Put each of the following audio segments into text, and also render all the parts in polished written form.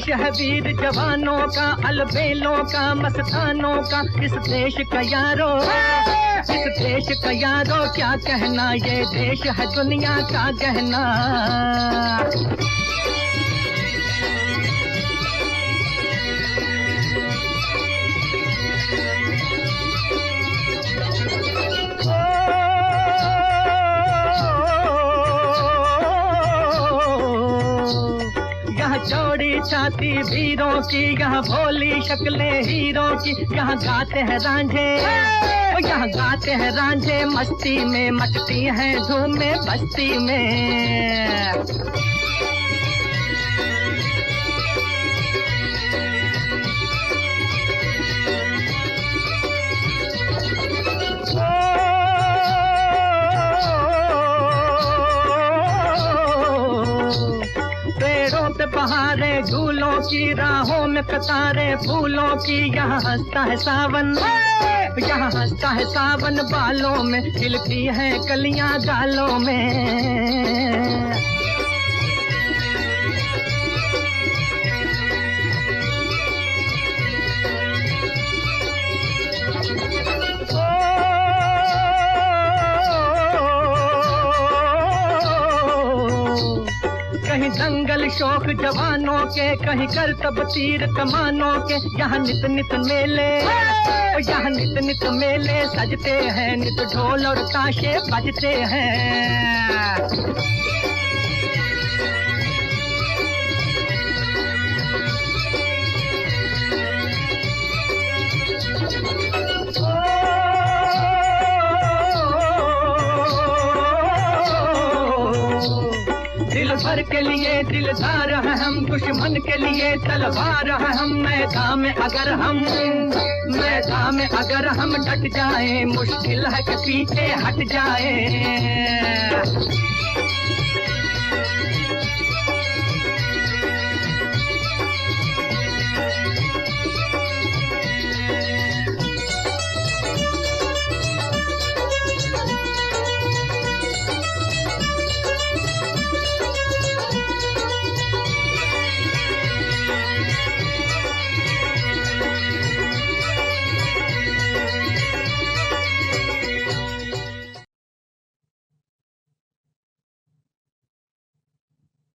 देश है वीर जवानों का, अलबेलों का, मस्तानों का। इस देश का यारो, इस देश का यारो क्या कहना, ये देश है दुनिया का गहना। चौड़ी छाती वीरों की, यहाँ भोली शक्लें हीरों की। यहाँ गाते हैं रांझे, यहाँ गाते हैं रांझे मस्ती में, मचती हैं धूमें बस्ती में। बहारे झूलों की, राहों में कतारें फूलों की। यहाँ हंसता है सावन, यहाँ हंसता है सावन बालों में, खिलती हैं कलियां गालों में। कहीं दंगल शौक जवानों के, कहीं करतब तीर कमानों के। यहाँ नित नित मेले, यहाँ नित नित मेले सजते हैं, नित ढोल और ताशे बजते हैं। दिल भर के लिए दिलदार है हम, दुश्मन के लिए तलवार है हम। मैदान में अगर हम, मैदान में अगर हम डट जाएं, मुश्किल है कि पीछे हट जाएं।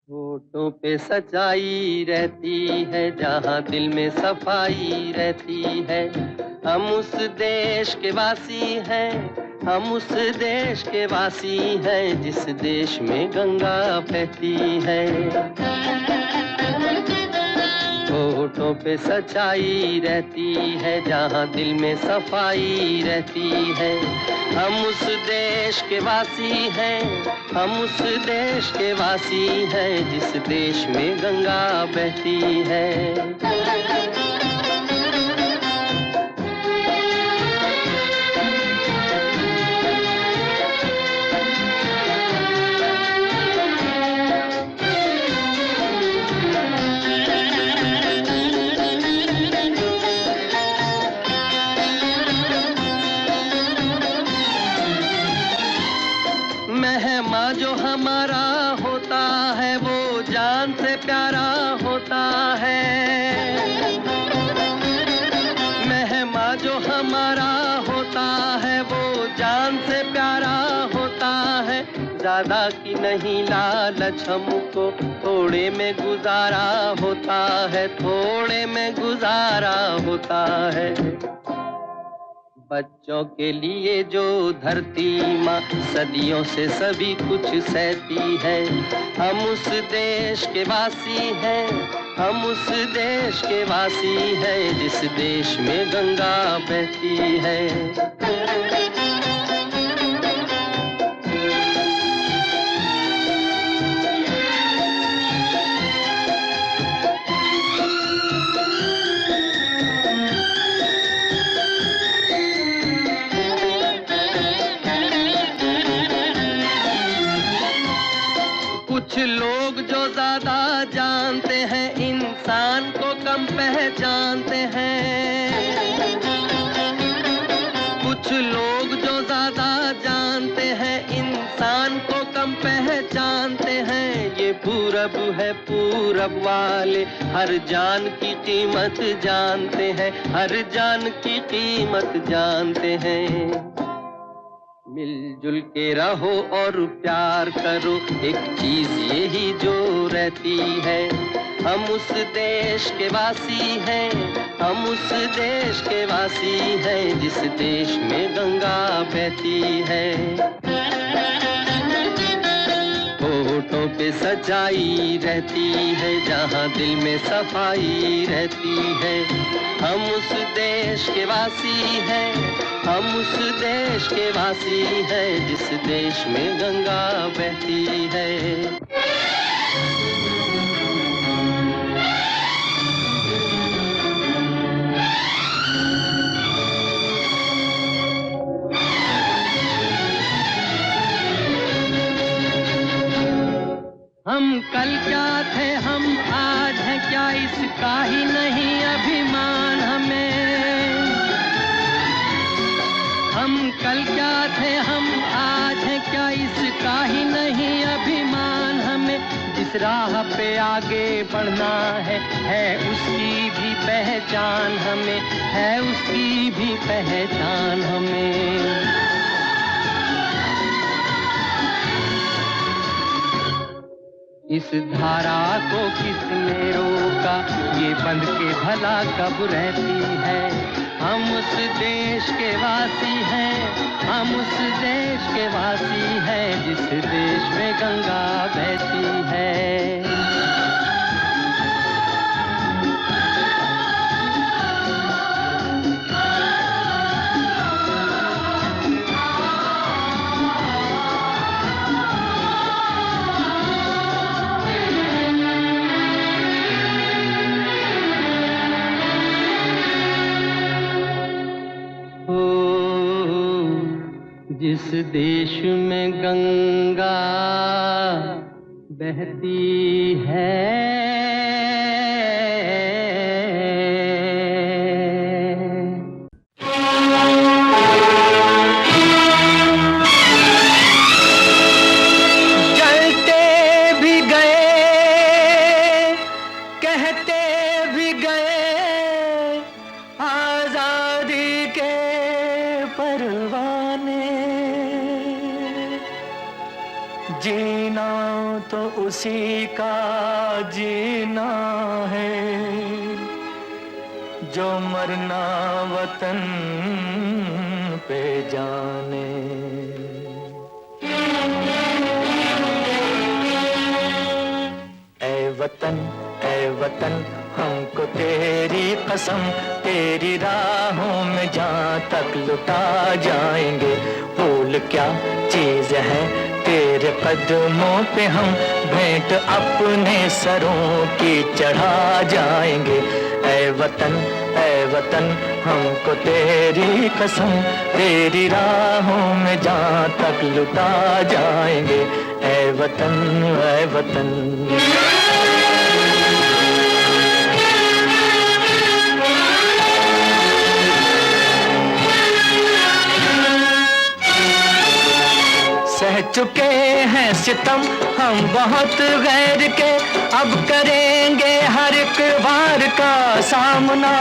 होठों पे सच्चाई रहती है, जहाँ दिल में सफाई रहती है। हम उस देश के वासी हैं, हम उस देश के वासी हैं, जिस देश में गंगा बहती है। होठों पे सच्चाई रहती है, जहाँ दिल में सफाई रहती है। हम उस देश के वासी हैं, हम उस देश के वासी हैं, जिस देश में गंगा बहती है। मेहमान जो हमारा होता है, वो जान से प्यारा होता है। मेहमान जो हमारा होता है, वो जान से प्यारा होता है। ज्यादा की नहीं लालच हमको, थोड़े में गुजारा होता है, थोड़े में गुजारा होता है। बच्चों के लिए जो धरती माँ सदियों से सभी कुछ सहती है। हम उस देश के वासी हैं, हम उस देश के वासी हैं, जिस देश में गंगा बहती है। कुछ लोग जो ज्यादा जानते हैं, इंसान को कम पहचानते हैं। कुछ लोग जो ज्यादा जानते हैं, इंसान को कम पहचानते हैं। ये पूरब है पूरब वाले हर जान की कीमत जानते हैं, हर जान की कीमत जानते हैं। मिलजुल के रहो और प्यार करो, एक चीज यही जो रहती है। हम उस देश के वासी हैं, हम उस देश के वासी हैं जिस देश में गंगा बहती है। होठों पे सच्चाई रहती है, जहाँ दिल में सफाई रहती है। हम उस देश के वासी हैं, हम उस देश के वासी हैं जिस देश में गंगा बहती है। हम कल क्या थे हम आज हैं क्या, इसका ही नहीं अभिमान हमें। हम कल क्या थे हम आज हैं क्या, इसका ही नहीं अभिमान हमें। जिस राह पे आगे बढ़ना है उसकी भी पहचान हमें, है उसकी भी पहचान हमें। इस धारा को किसने रोका, ये बंद के भला कब रहती है। हम उस देश के वासी हैं, हम उस देश के वासी हैं जिस देश में गंगा बहती है। जिस देश में गंगा बहती है, जलते भी गए कहते भी गए आजादी के परवाने। जीना तो उसी का जीना है जो मरना वतन पे जाने। ऐ वतन हमको तेरी कसम, तेरी राहों में जहाँ तक लुटा जाएंगे। भूल क्या चीज है तेरे कदमों पे हम भेंट अपने सरों की चढ़ा जाएंगे। ऐ वतन हमको तेरी कसम, तेरी राहों में जहाँ तक लुटा जाएंगे। ऐ वतन सह चुके हैं सितम हम बहुत गैर के, अब करेंगे हर एक वार का सामना।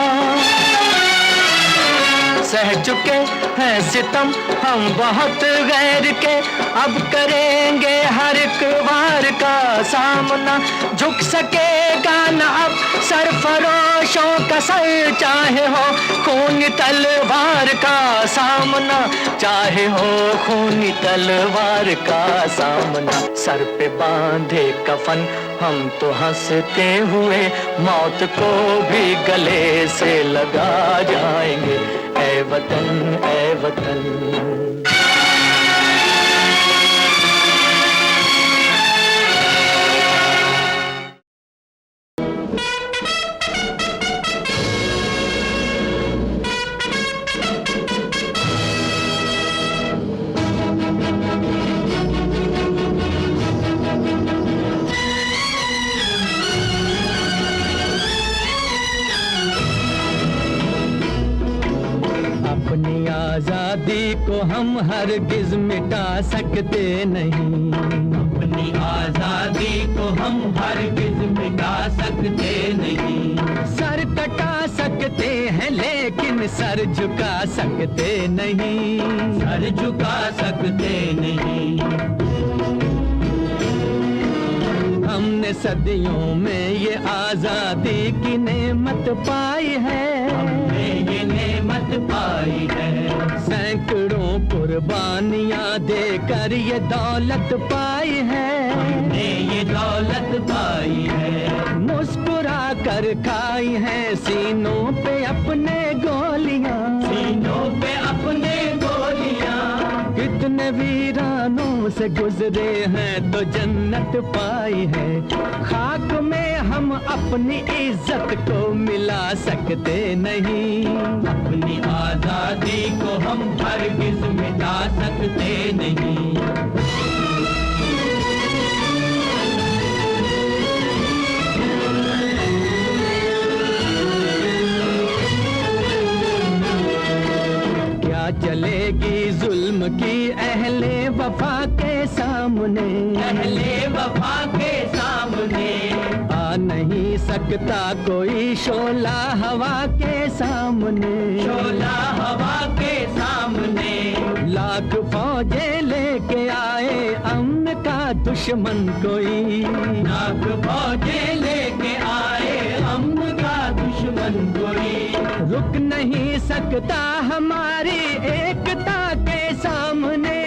सह चुके हैं सितम हम बहुत गैर के, अब करेंगे हर एक वार का सामना। झुक सकेगा न अब सरफरोशों का सर, चाहे हो खूनी तलवार का सामना, चाहे हो खूनी तलवार का सामना। सर पे बांधे कफन हम तो हंसते हुए मौत को भी गले से लगा जाएंगे। ऐ वतन अपनी आजादी को हम हरगिज मिटा सकते नहीं, अपनी आजादी को हम हरगिज मिटा सकते नहीं। सर कटा सकते हैं लेकिन सर झुका सकते नहीं, सर झुका सकते नहीं। हमने सदियों में ये आजादी की नेमत पाई है, हमने ये नेमत पाई है। सैकड़ों कुर्बानियां देकर ये दौलत पाई है, हमने ये दौलत पाई है। मुस्कुरा कर खाई है सीनों पे अपने गोलियां, सीनों पे अपने गोलियां। कितने वीरानों से गुजरे हैं तो जन्नत पाई है। खाक में हम अपनी इज्जत को मिला सकते नहीं, अपनी आजादी को हम हरगिज मिटा सकते नहीं। चलेगी जुल्म की अहले वफा के सामने, अहले वफा के सामने। आ नहीं सकता कोई शोला हवा के सामने, शोला हवा के सामने। लाख फौजें लेके आए अमन का दुश्मन कोई, लाख फौजें लेके आए अमन का दुश्मन कोई। रुक नहीं सकता हमारी एकता के सामने।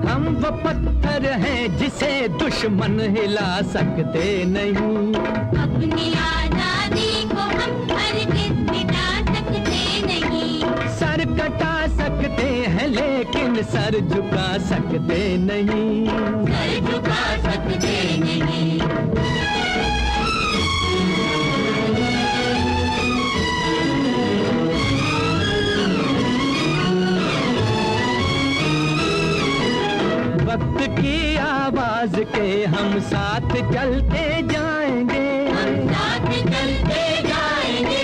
हम वो पत्थर हैं जिसे दुश्मन हिला सकते नहीं, अपनी आजादी को हम हरगिज मिटा सकते नहीं। सर कटा सकते हैं लेकिन सर झुका सकते नहीं, सर झुका सकते नहीं। वक्त की आवाज के हम साथ चलते जाएंगे, हम साथ चलते जाएंगे।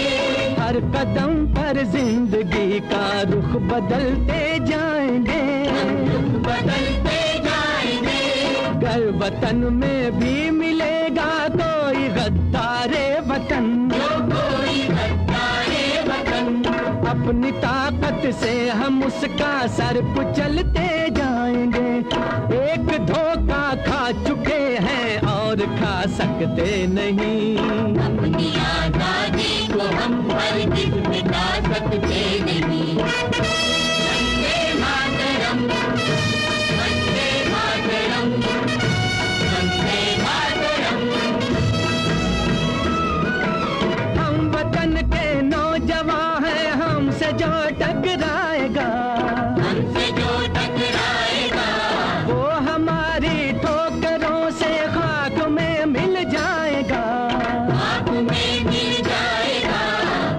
हर कदम पर जिंदगी का रुख बदलते जाएंगे, हम रुख बदलते जाएंगे। गर वतन में भी मिलेगा कोई गद्दारे वतन, जो कोई गद्दारे वतन। अपनी ताकत से हम उसका सर कुचलते जाएंगे। एक धोखा खा चुके हैं और खा सकते नहीं, अपनी आजादी को हम हरगिज मिटा सकते नहीं। वंदे मातरम, वंदे मातरम, वंदे मातरम। हम वतन के नौजवान हैं, हमसे जो टकराएगा, हमसे जो टकराएगा, वो हमारी ठोकरों से खाक में मिल जाएगा, खाक में मिल जाएगा।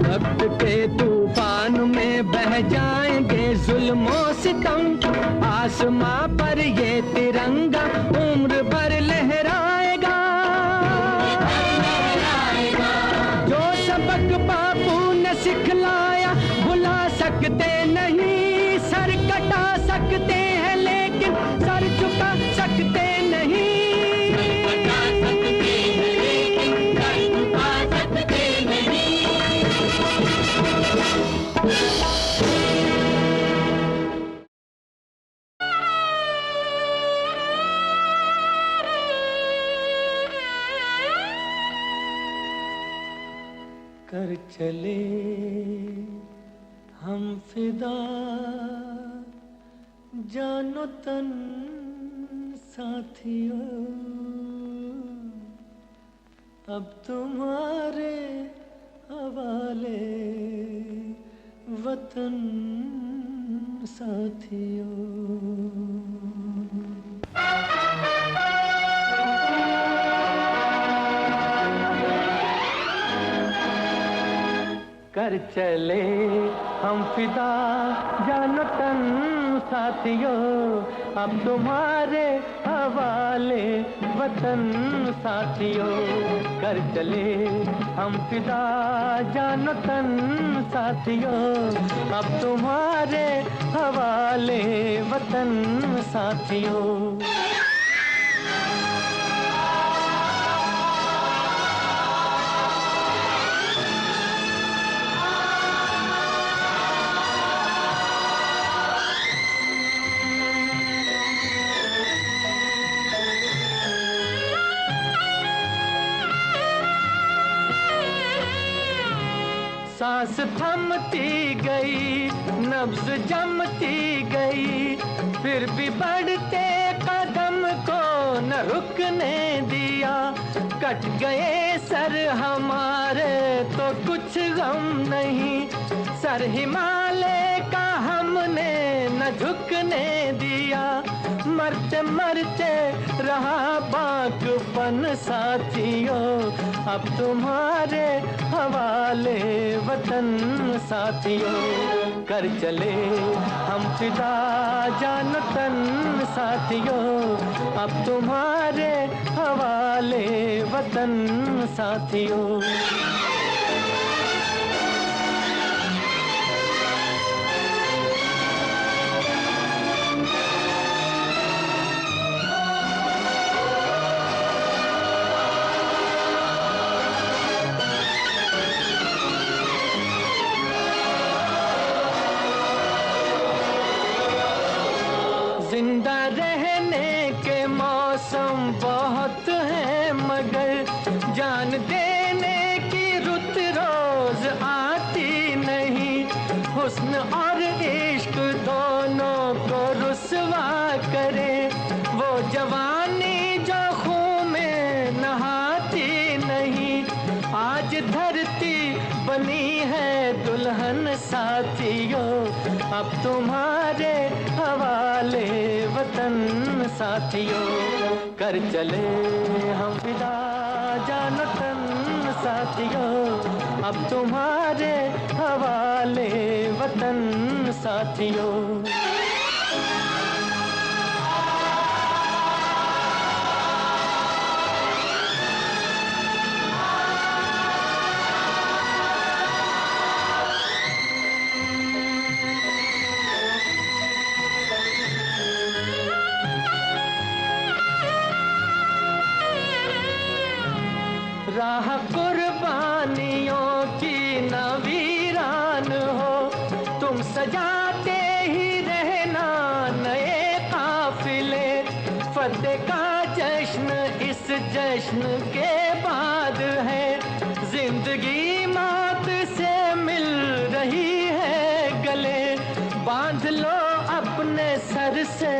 वक्त के तूफान में बह जाएंगे जुल्मों सितम। आसमां पर ये तिरंगा उम्र भर लहराएगा, जो सबक बापू ने सिखलाया भुला सकते नहीं। सर कटा सकते हैं लेकिन सर झुका सकते नहीं, बता सकते हैं लेकिन सर झुका सकते नहीं। कर चले हम फिदा जानो तन साथियों, अब तुम्हारे हवाले वतन साथियों। कर चले हम फिदा जानो तन साथियों, अब तुम्हारे हवाले वतन साथियों, कर चले हम फिदा जानो तन साथियों, अब तुम्हारे हवाले वतन साथियों। सांस थमती गई, नब्ज जमती गई, फिर भी बढ़ते कदम को न रुकने दिया। कट गए सर हमारे तो कुछ गम नहीं, सर हिमालय का हमने न झुकने दिया। मरते मरते रहा बाकपन साथियों, अब तुम्हारे हवाले वतन साथियों, कर चले हम फिदा जान तन साथियों, अब तुम्हारे हवाले वतन साथियों। जिंदा रहने के मौसम बहुत हैं, मगर जान देने की रुत रोज आती नहीं। हुस्न और इश्क दोनों को रुसवा करे, वो जवानी जो खून में नहाती नहीं। आज धरती बनी है दुल्हन साथियों, अब तुम्हारे हवाले वतन साथियों, कर चले हम फिदा जानो तन साथियों, अब तुम्हारे हवाले वतन साथियों। राह कुर्बानियों की न वीरान हो, तुम सजाते ही रहना नए काफिले। फतेह का जश्न इस जश्न के बाद है, जिंदगी मौत से मिल रही है गले। बांध लो अपने सर से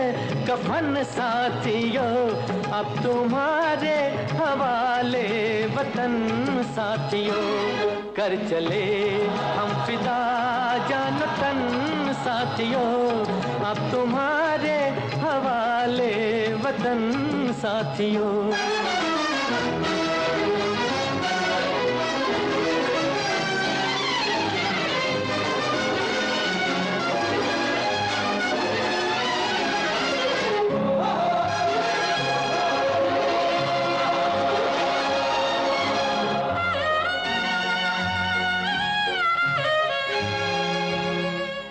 कफन साथियों, अब तुम्हारे हवाले वतन साथियों, कर चले हम फिदा जानो तन साथियों, अब तुम्हारे हवाले वतन साथियों।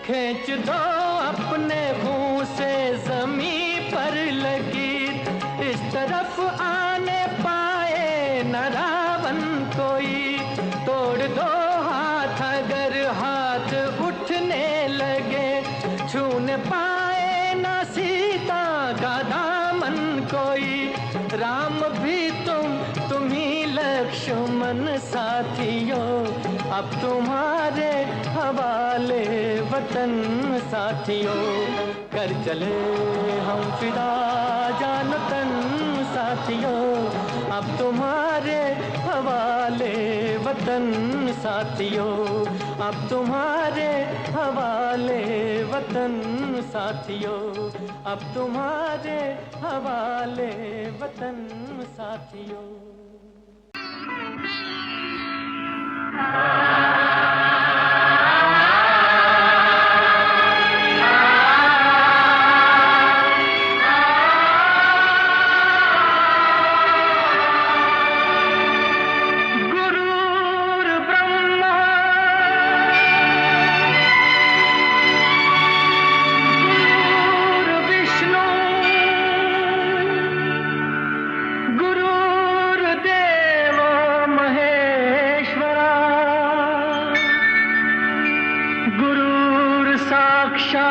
खींच दो अपने मुंह से ज़मीं पर लगी, इस तरफ आने पाए न रावण कोई। तोड़ दो हाथ अगर हाथ उठने लगे, छूने पाए न सीता का दामन कोई। राम भी तुम ही लक्ष्मण साथियों, अब तुम्हारे हवाले वतन साथियों, कर चले हम फिदा जानो तन साथियों, अब तुम्हारे हवाले वतन साथियों, अब तुम्हारे हवाले वतन साथियों, अब तुम्हारे हवाले वतन साथियों।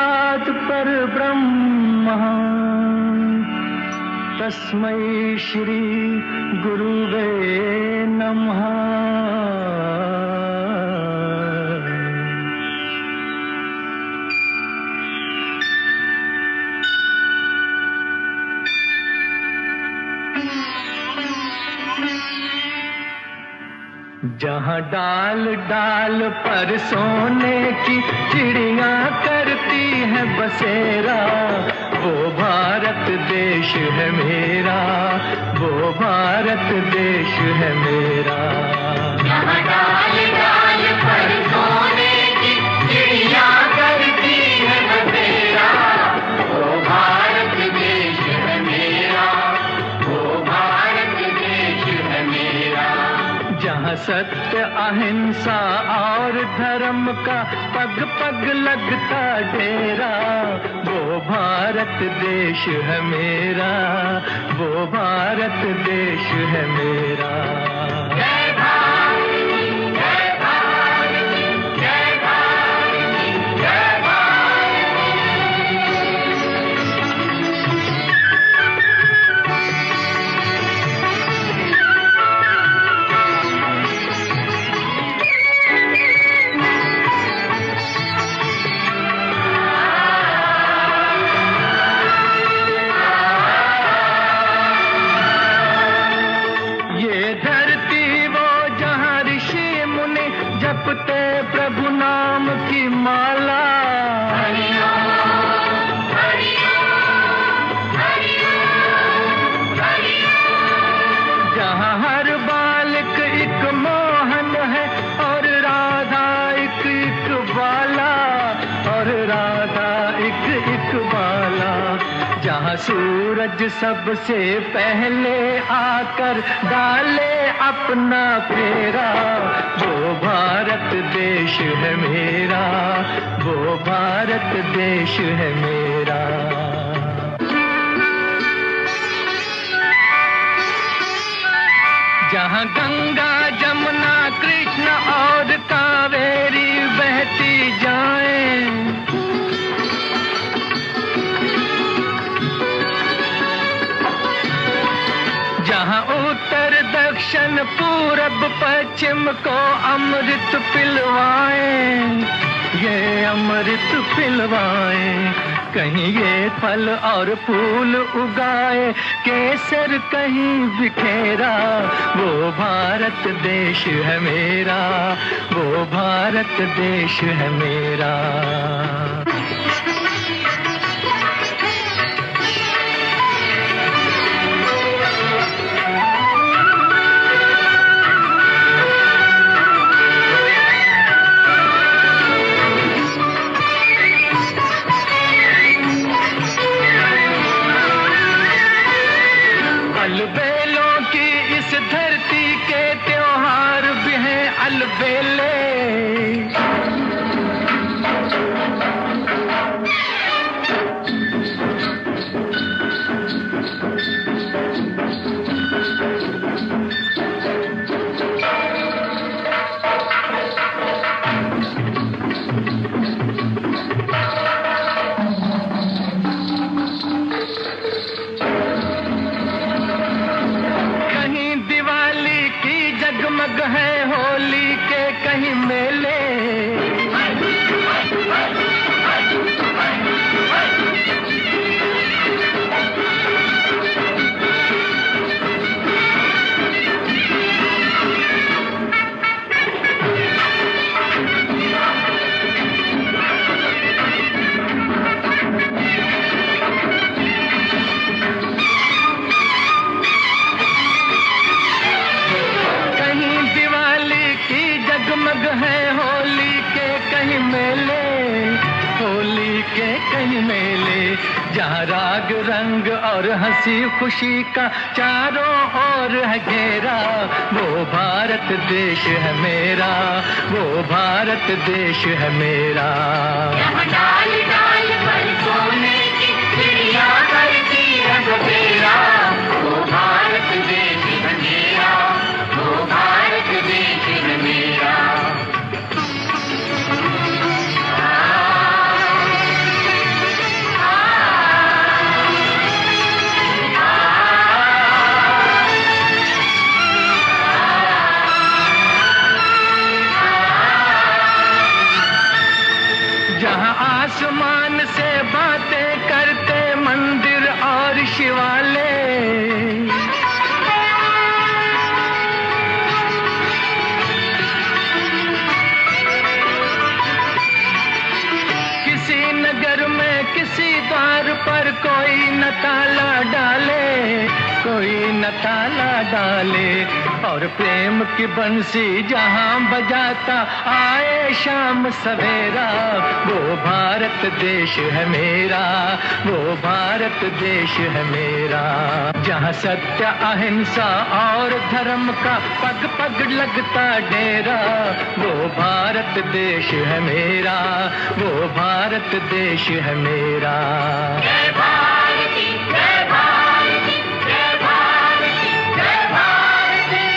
साक्षात् परब्रह्म तस्मै श्री गुरुवे नमः। जहाँ डाल डाल पर सोने की चिड़िया करती है बसेरा, वो भारत देश है मेरा, वो भारत देश है मेरा। जहाँ डाल डाल पर सोने की चिड़िया करती है बसेरा, वो भारत देश है मेरा, वो भारत देश है मेरा। जहाँ सत्य अहिंसा और धर्म का पग पग लगता डेरा, वो भारत देश है मेरा, वो भारत देश है मेरा। जय भारती, जय भारती, जय भारती, जय भारती। जपते प्रभु नाम की माला, हरि ओम, हरि ओम, हरि ओम, हरि ओम। जहाँ हर बालक एक मोहन है और राधा एक एक बाला, और राधा एक एक बाला। जहाँ सूरज सबसे पहले आकर डाले अपना फेरा, वो भारत देश है मेरा, वो भारत देश है मेरा। जहाँ गंगा जमुना कृष्ण और कावेरी बहती जाएं, जहाँ उत्तर दक्षिण पूरब पश्चिम को अमृत पिलवाएं, ये अमृत पिलवाएं। कहीं ये फल और फूल उगाए, केसर कहीं बिखेरा, वो भारत देश है मेरा, वो भारत देश है मेरा। अलबेलों की इस धरती के त्योहार भी हैं अलबेले। जगमग है होली के कहीं मेले, जगमग है होली के कहीं मेले, होली के कहीं मेले। जहाँ राग रंग और हंसी खुशी का चारों ओर है घेरा, वो भारत देश है मेरा, वो भारत देश है मेरा। यहाँ डाल डाल पर सोने की चिड़िया करती है बसेरा, वो भारत देश है मेरा, वो भारत देश है मेरा। ताला डाले, और प्रेम की बंसी जहां बजाता आए शाम सवेरा। वो भारत देश है मेरा, वो भारत देश है मेरा, जहां सत्य अहिंसा और धर्म का पग पग लगता डेरा। वो भारत देश है मेरा, वो भारत देश है मेरा। जय भारती, जय भारती, जय भारती, जय भारती।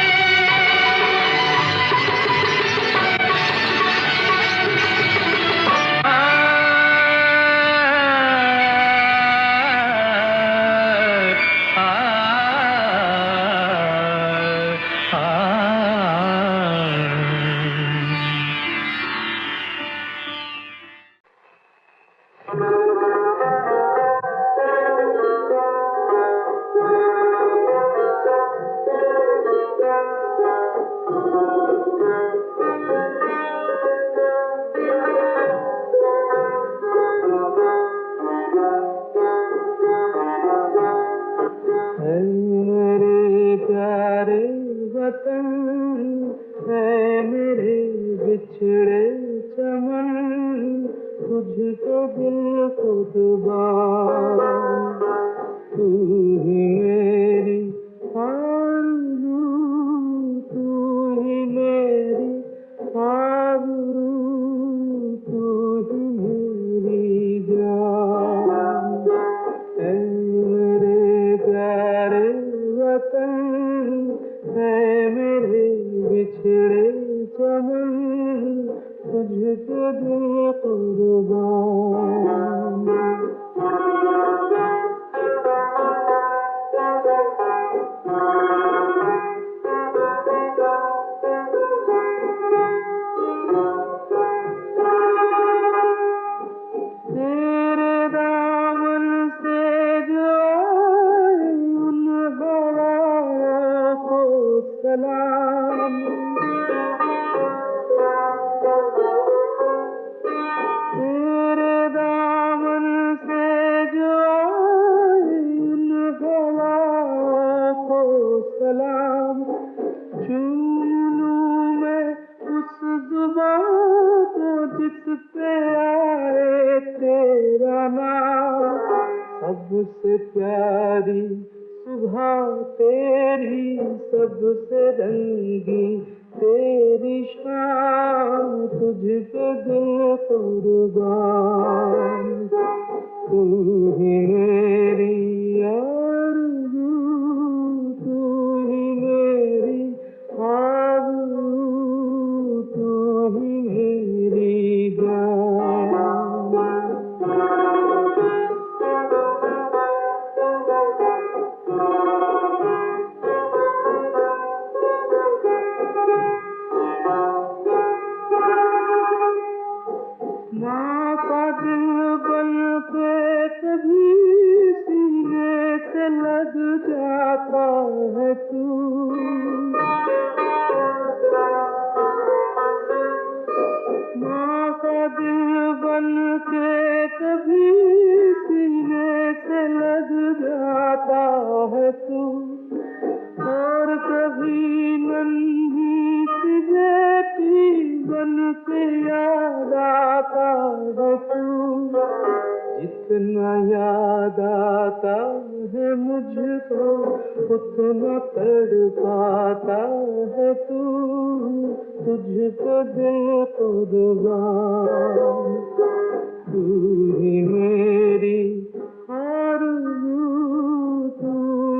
सबसे प्यारी सुबह तेरी, सबसे रंगी तेरी शाम, तुझ पे दिल कुर्बान। तू ही मेरी आरज़ू, तू ही मेरी आरज़ू, तू ही मेरी जान। माँ का दिल बन के कभी सीने से लग जाता है तू, माँ का दिल बन के कभी सीने से लग जाता है तू, और कभी नन्ही सी बेटी बन के याद आता है तू। जितना याद आता है मुझको उतना तड़पाता है तू, तुझको दिल कुर्बान। तू ही मेरी आरज़ू, तू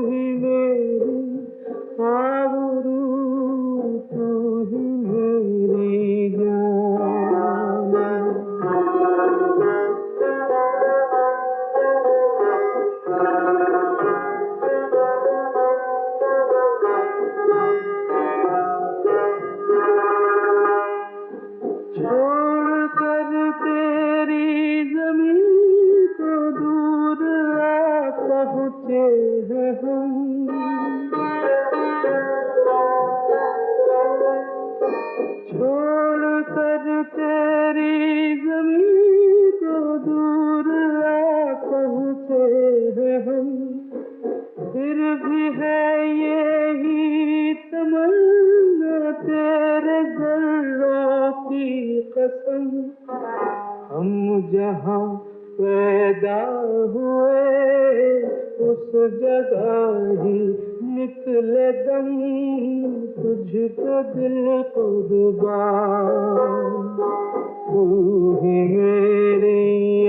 ही मेरी आबरू, तू ही मेरी जान। छोड़ कर तेरी ज़मीन को दूर आ पहुँचे हैं हम, छोड़ कर तेरी ज़मीन को दूर आ पहुँचे हैं हम, फिर भी है यही तमन्ना तेरे जर्रों की कसम, हम जहाँ पैदा हुए उस जगह ही निकले दम, तुझको दिल कुर्बान, तू ही मेरी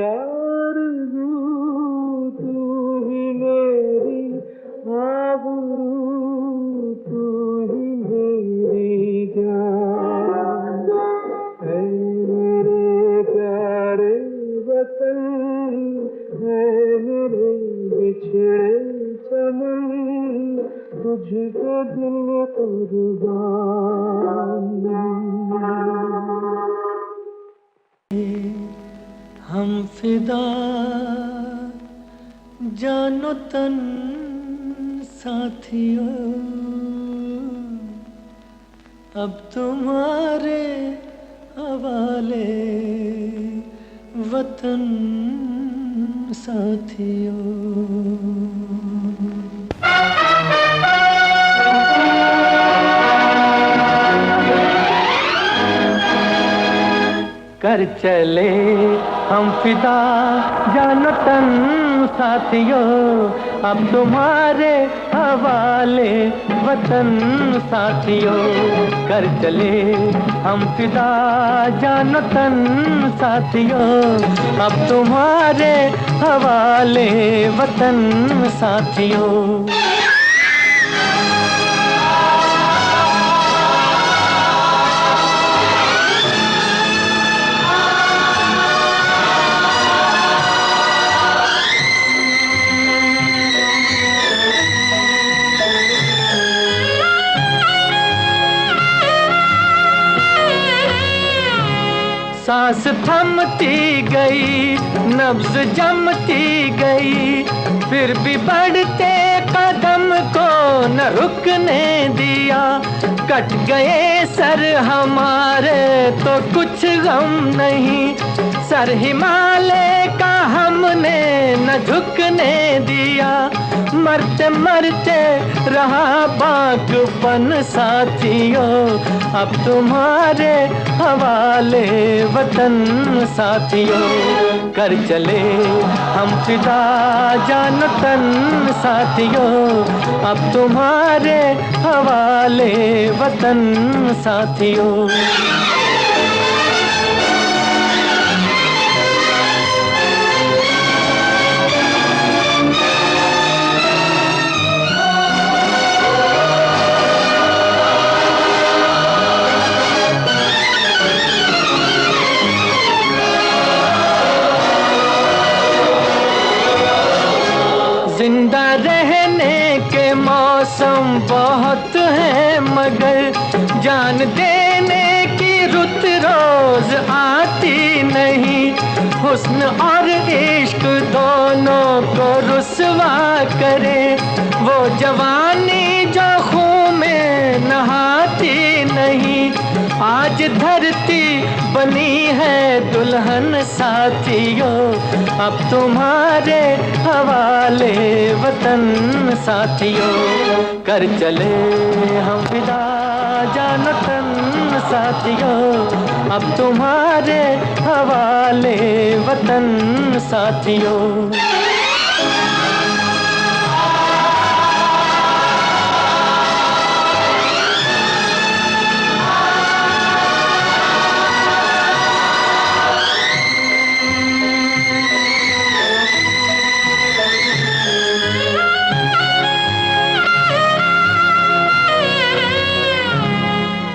आरज़ू, तू ही मेरी आबरू, तू ही मेरी जान। ऐ मेरे प्यारे वतन, ऐ मेरे बिछड़े चमन, तुझको दिल कुर्बान। हम फिदा जानो तन साथियों, अब तुम्हारे हवाले वतन साथियों। कर चले हम फिदा जानो तन साथियों, अब तुम्हारे हवाले वतन साथियों। कर चले हम फिदा जानो तन साथियों, अब तुम्हारे हवाले वतन साथियों। सांस थमती गई, नब्ज़ जमती गई, फिर भी बढ़ते कदम को न रुकने दिया। कट गए सर हमारे तो कुछ गम नहीं, सर हिमालय का हमने न झुकने दिया। मरते मरते रहा बागपन साथियों, अब तुम्हारे हवाले वतन साथियों। कर चले हम फिदा जानो तन साथियों, अब तुम्हारे हवाले वतन साथियों। जिंदा रहने के मौसम बहुत हैं, मगर जान देने की रुत रोज आती नहीं। हुस्न और इश्क दोनों को रुसवा करे, वो जवानी जो खून में नहाती नहीं। आज धरती बनी है दुल्हन साथियों, अब तुम्हारे हवाले वतन साथियों। कर चले हम फिदा जानो तन साथियों, अब तुम्हारे हवाले वतन साथियों।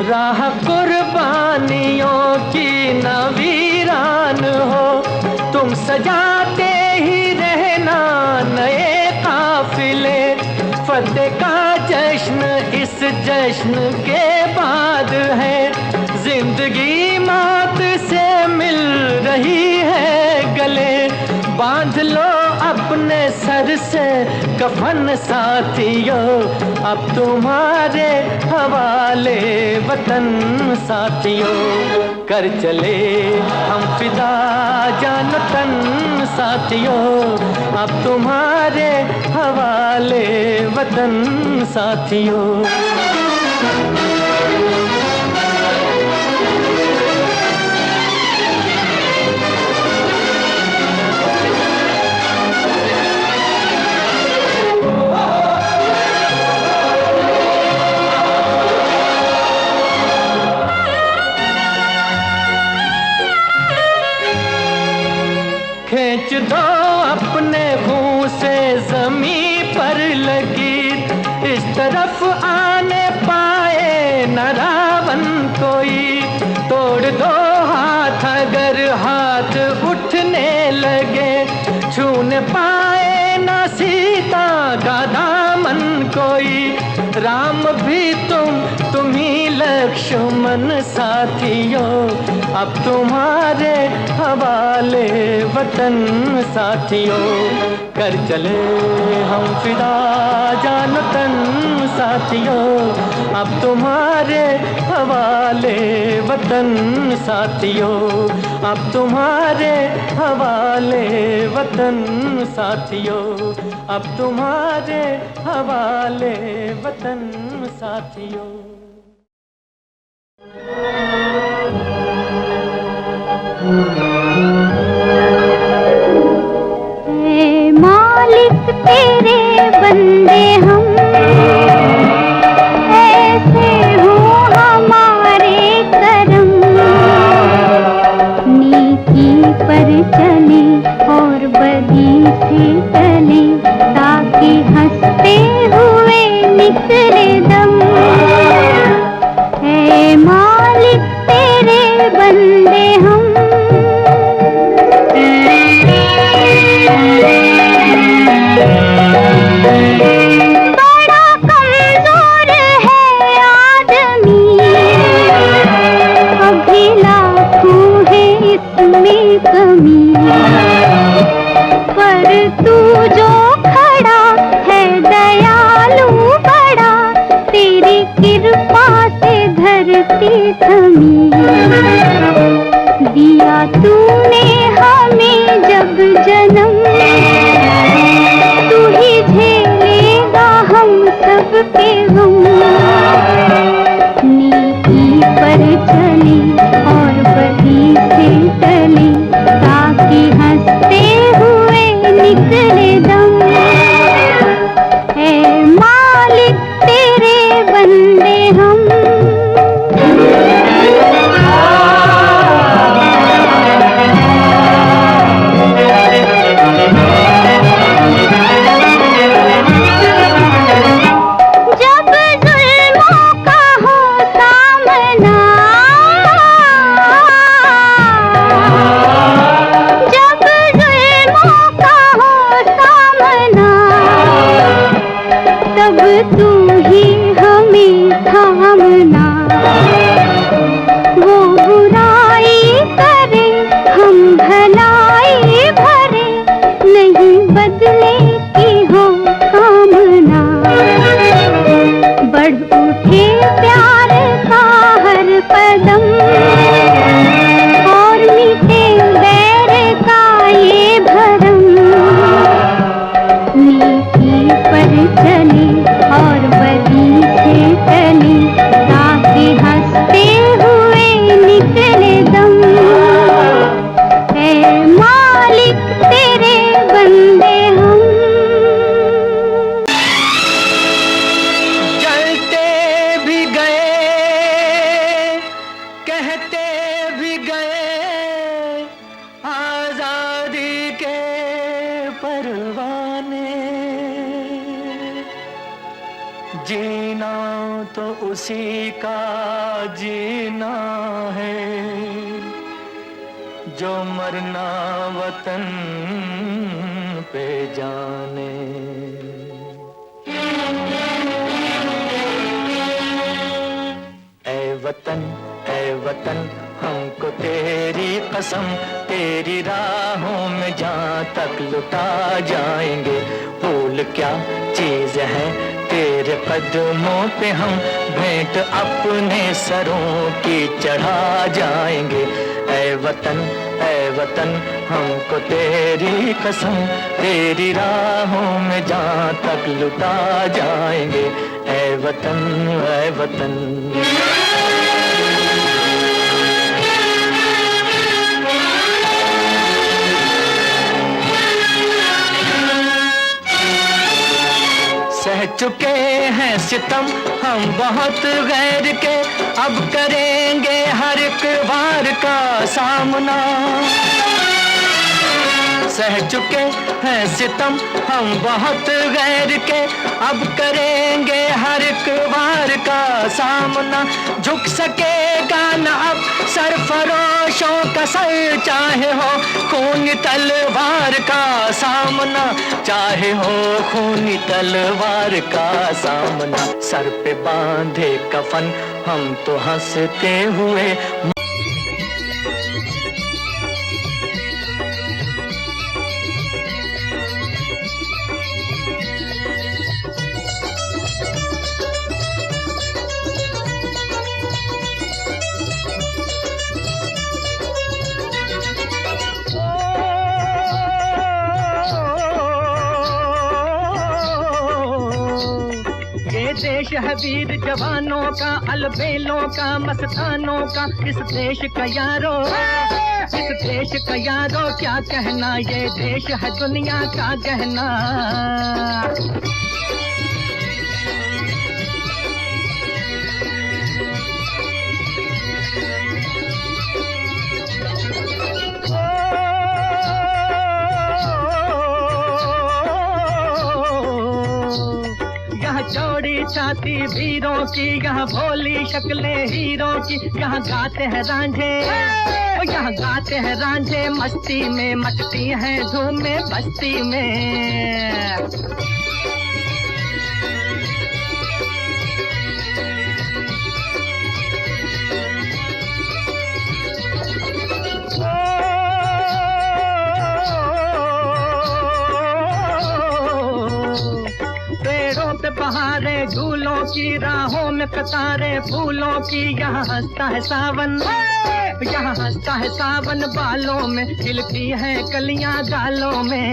राह कुर्बानियों की न वीरान हो, तुम सजाते ही रहना नए काफिले। फतेह का जश्न इस जश्न के बाद है, जिंदगी मौत से मिल रही है गले। बांध लो अपने सर से कफन साथियों, अब तुम्हारे हवाले वतन साथियों। कर चले हम फिदा जान तन साथियों, अब तुम्हारे हवाले वतन साथियों। खींच दो अपने मुंह से जमीन पर लगी, इस तरफ आने पाए न रावण कोई। तोड़ दो हाथ अगर हाथ उठने लगे, छूने पाए न सीता का दामन कोई। राम भी तुम ही लक्ष्मण साथियों, अब तुम्हारे हवाले वतन साथियों। कर चले हम फिदा जान तन साथियों, अब तुम्हारे हवाले वतन साथियों, अब तुम्हारे हवाले वतन साथियों, अब तुम्हारे हवाले वतन साथियों। ऐ मालिक तेरे बंदे हम, ऐसे हो हमारे करम। नीति पर चले और बदी से टले, ताकि हंसते हुए निकले दम। ऐ मालिक तेरे बंदे हम, बड़ा कमजोर है आदमी, अभी लाखों है इसमें कमी। पर तू जो खड़ा है दयालु बड़ा, तेरी कृपा से धरती थमी। दिया तूने हमें जब जन्म, तू ही झेलेगा हम सबके गम। नीति पर चले और बदी से टले, ताकि हंसते हुए निकले दम। ऐ मालिक तेरे बंदे हम। तू ही हमें थामना, वो बुराई करे हम भलाई भरे, नहीं बदले की हो कामना। बढ़ उठे प्यार का हर कदम, और मिटे बैर का ये भरम। नीति पर चले और बदी से टले, ताकि हंसते हुए निकले दम। ऐ मालिक तेरे बंदे हम। जलते भी गए कहते भी गए, आजादी के परवाने। जीना तो उसी का जीना है, जो मरना वतन पे जाने। ऐ वतन हमको तेरी कसम, तेरी राहों में जहाँ तक लुटा जाएंगे। फूल क्या चीज है तेरे कदमों पे, हम भेंट अपने सरों की चढ़ा जाएंगे। ऐ वतन हमको तेरी कसम, तेरी राहों में जहाँ तक लुटा जाएंगे। ऐ वतन ऐ वतन। सह चुके हैं सितम हम बहुत गैर के, अब करेंगे हर एक वार का सामना। सह चुके हैं सितम हम बहुत गैर के, अब करेंगे हर एक वार का सामना। झुक सकेगा न अब सरफरोशों का सर, चाहे हो खूनी तलवार का सामना, चाहे हो खूनी तलवार का सामना। सर पे बांधे कफन हम तो हंसते हुए, देश है वीर जवानों का, अलबेलों का, मस्तानों का। इस देश का यारो, इस देश का यारो क्या कहना, ये देश है दुनिया का गहना। चौड़ी छाती वीरों की, यहाँ भोली शक्लें हीरों की। यहाँ गाते हैं रांझे, यहाँ गाते हैं रांझे, मस्ती में मचती हैं धूमें बस्ती में। बहारे झूलों की, राहों में कतारे फूलों की। यहाँ हंसता है सावन, यहाँ हंसता है सावन, बालों में खिलती है कलियां गालों में।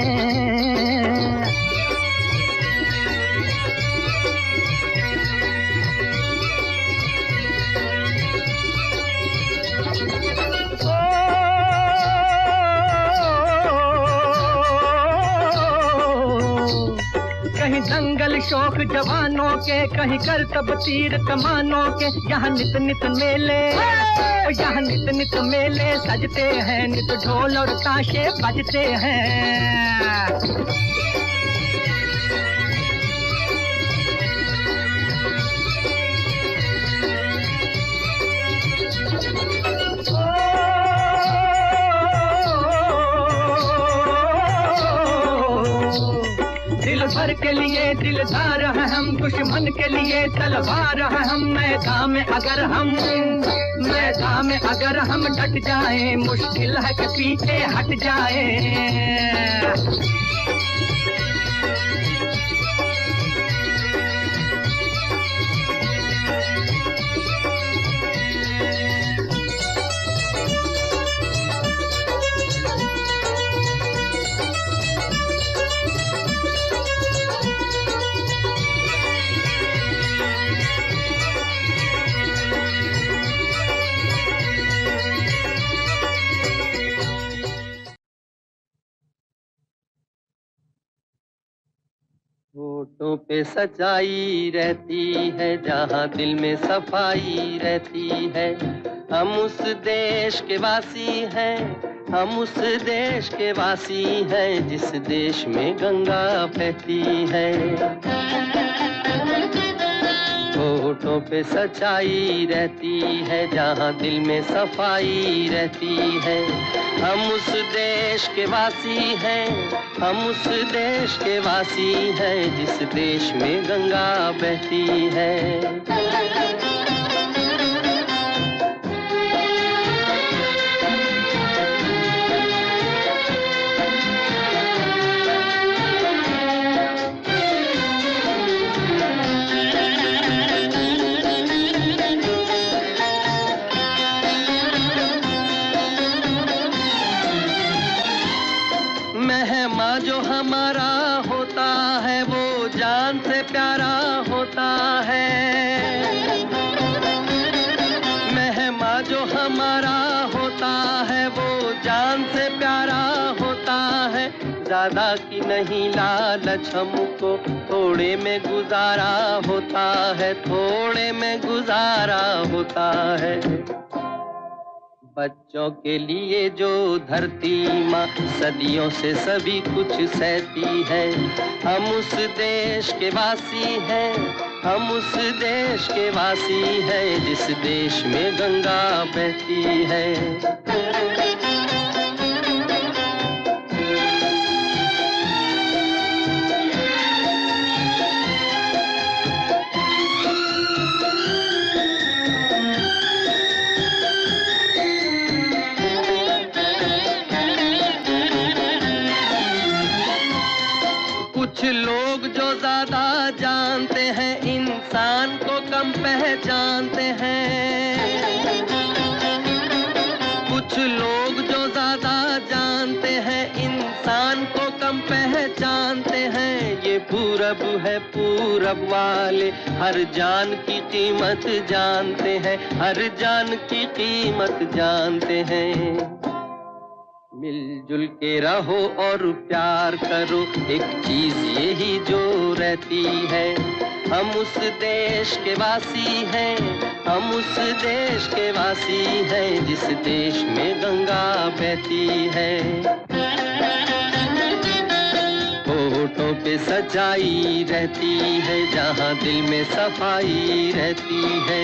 कहीं दंगल शौक जवानों के, कहीं करतब तीर कमानों के। यहाँ नित नित मेले, यहाँ नित नित मेले सजते हैं, नित ढोल और ताशे बजते हैं। दिल भर के लिए दिलदार है हम, दुश्मन के लिए तलवार है हम। मैदान में अगर हम डट जाएं, मुश्किल है कि पीछे हट जाएं। होठों पे सच्चाई रहती है, जहाँ दिल में सफाई रहती है। हम उस देश के वासी हैं, हम उस देश के वासी हैं, जिस देश में गंगा बहती है। होठों पे सच्चाई रहती है, जहाँ दिल में सफाई रहती है। हम उस देश के वासी हैं, हम उस देश के वासी हैं, जिस देश में गंगा बहती है। ज्यादा की नहीं लालच हमको, थोड़े में गुजारा होता है, थोड़े में गुजारा होता है। बच्चों के लिए जो धरती माँ सदियों से सभी कुछ सहती है, हम उस देश के वासी हैं, हम उस देश के वासी हैं जिस देश में गंगा बहती है। कुछ लोग जो ज्यादा जानते हैं इंसान को कम पहचानते हैं, कुछ लोग जो ज्यादा जानते हैं इंसान को कम पहचानते हैं। ये पूरब है, पूरब वाले हर जान की कीमत जानते हैं, हर जान की कीमत जानते हैं। मिलजुल के रहो और प्यार करो, एक चीज यही जो रहती है, हम उस देश के वासी हैं, हम उस देश के वासी हैं जिस देश में गंगा बहती है। होठों पे सच्चाई रहती है, जहाँ दिल में सफाई रहती है,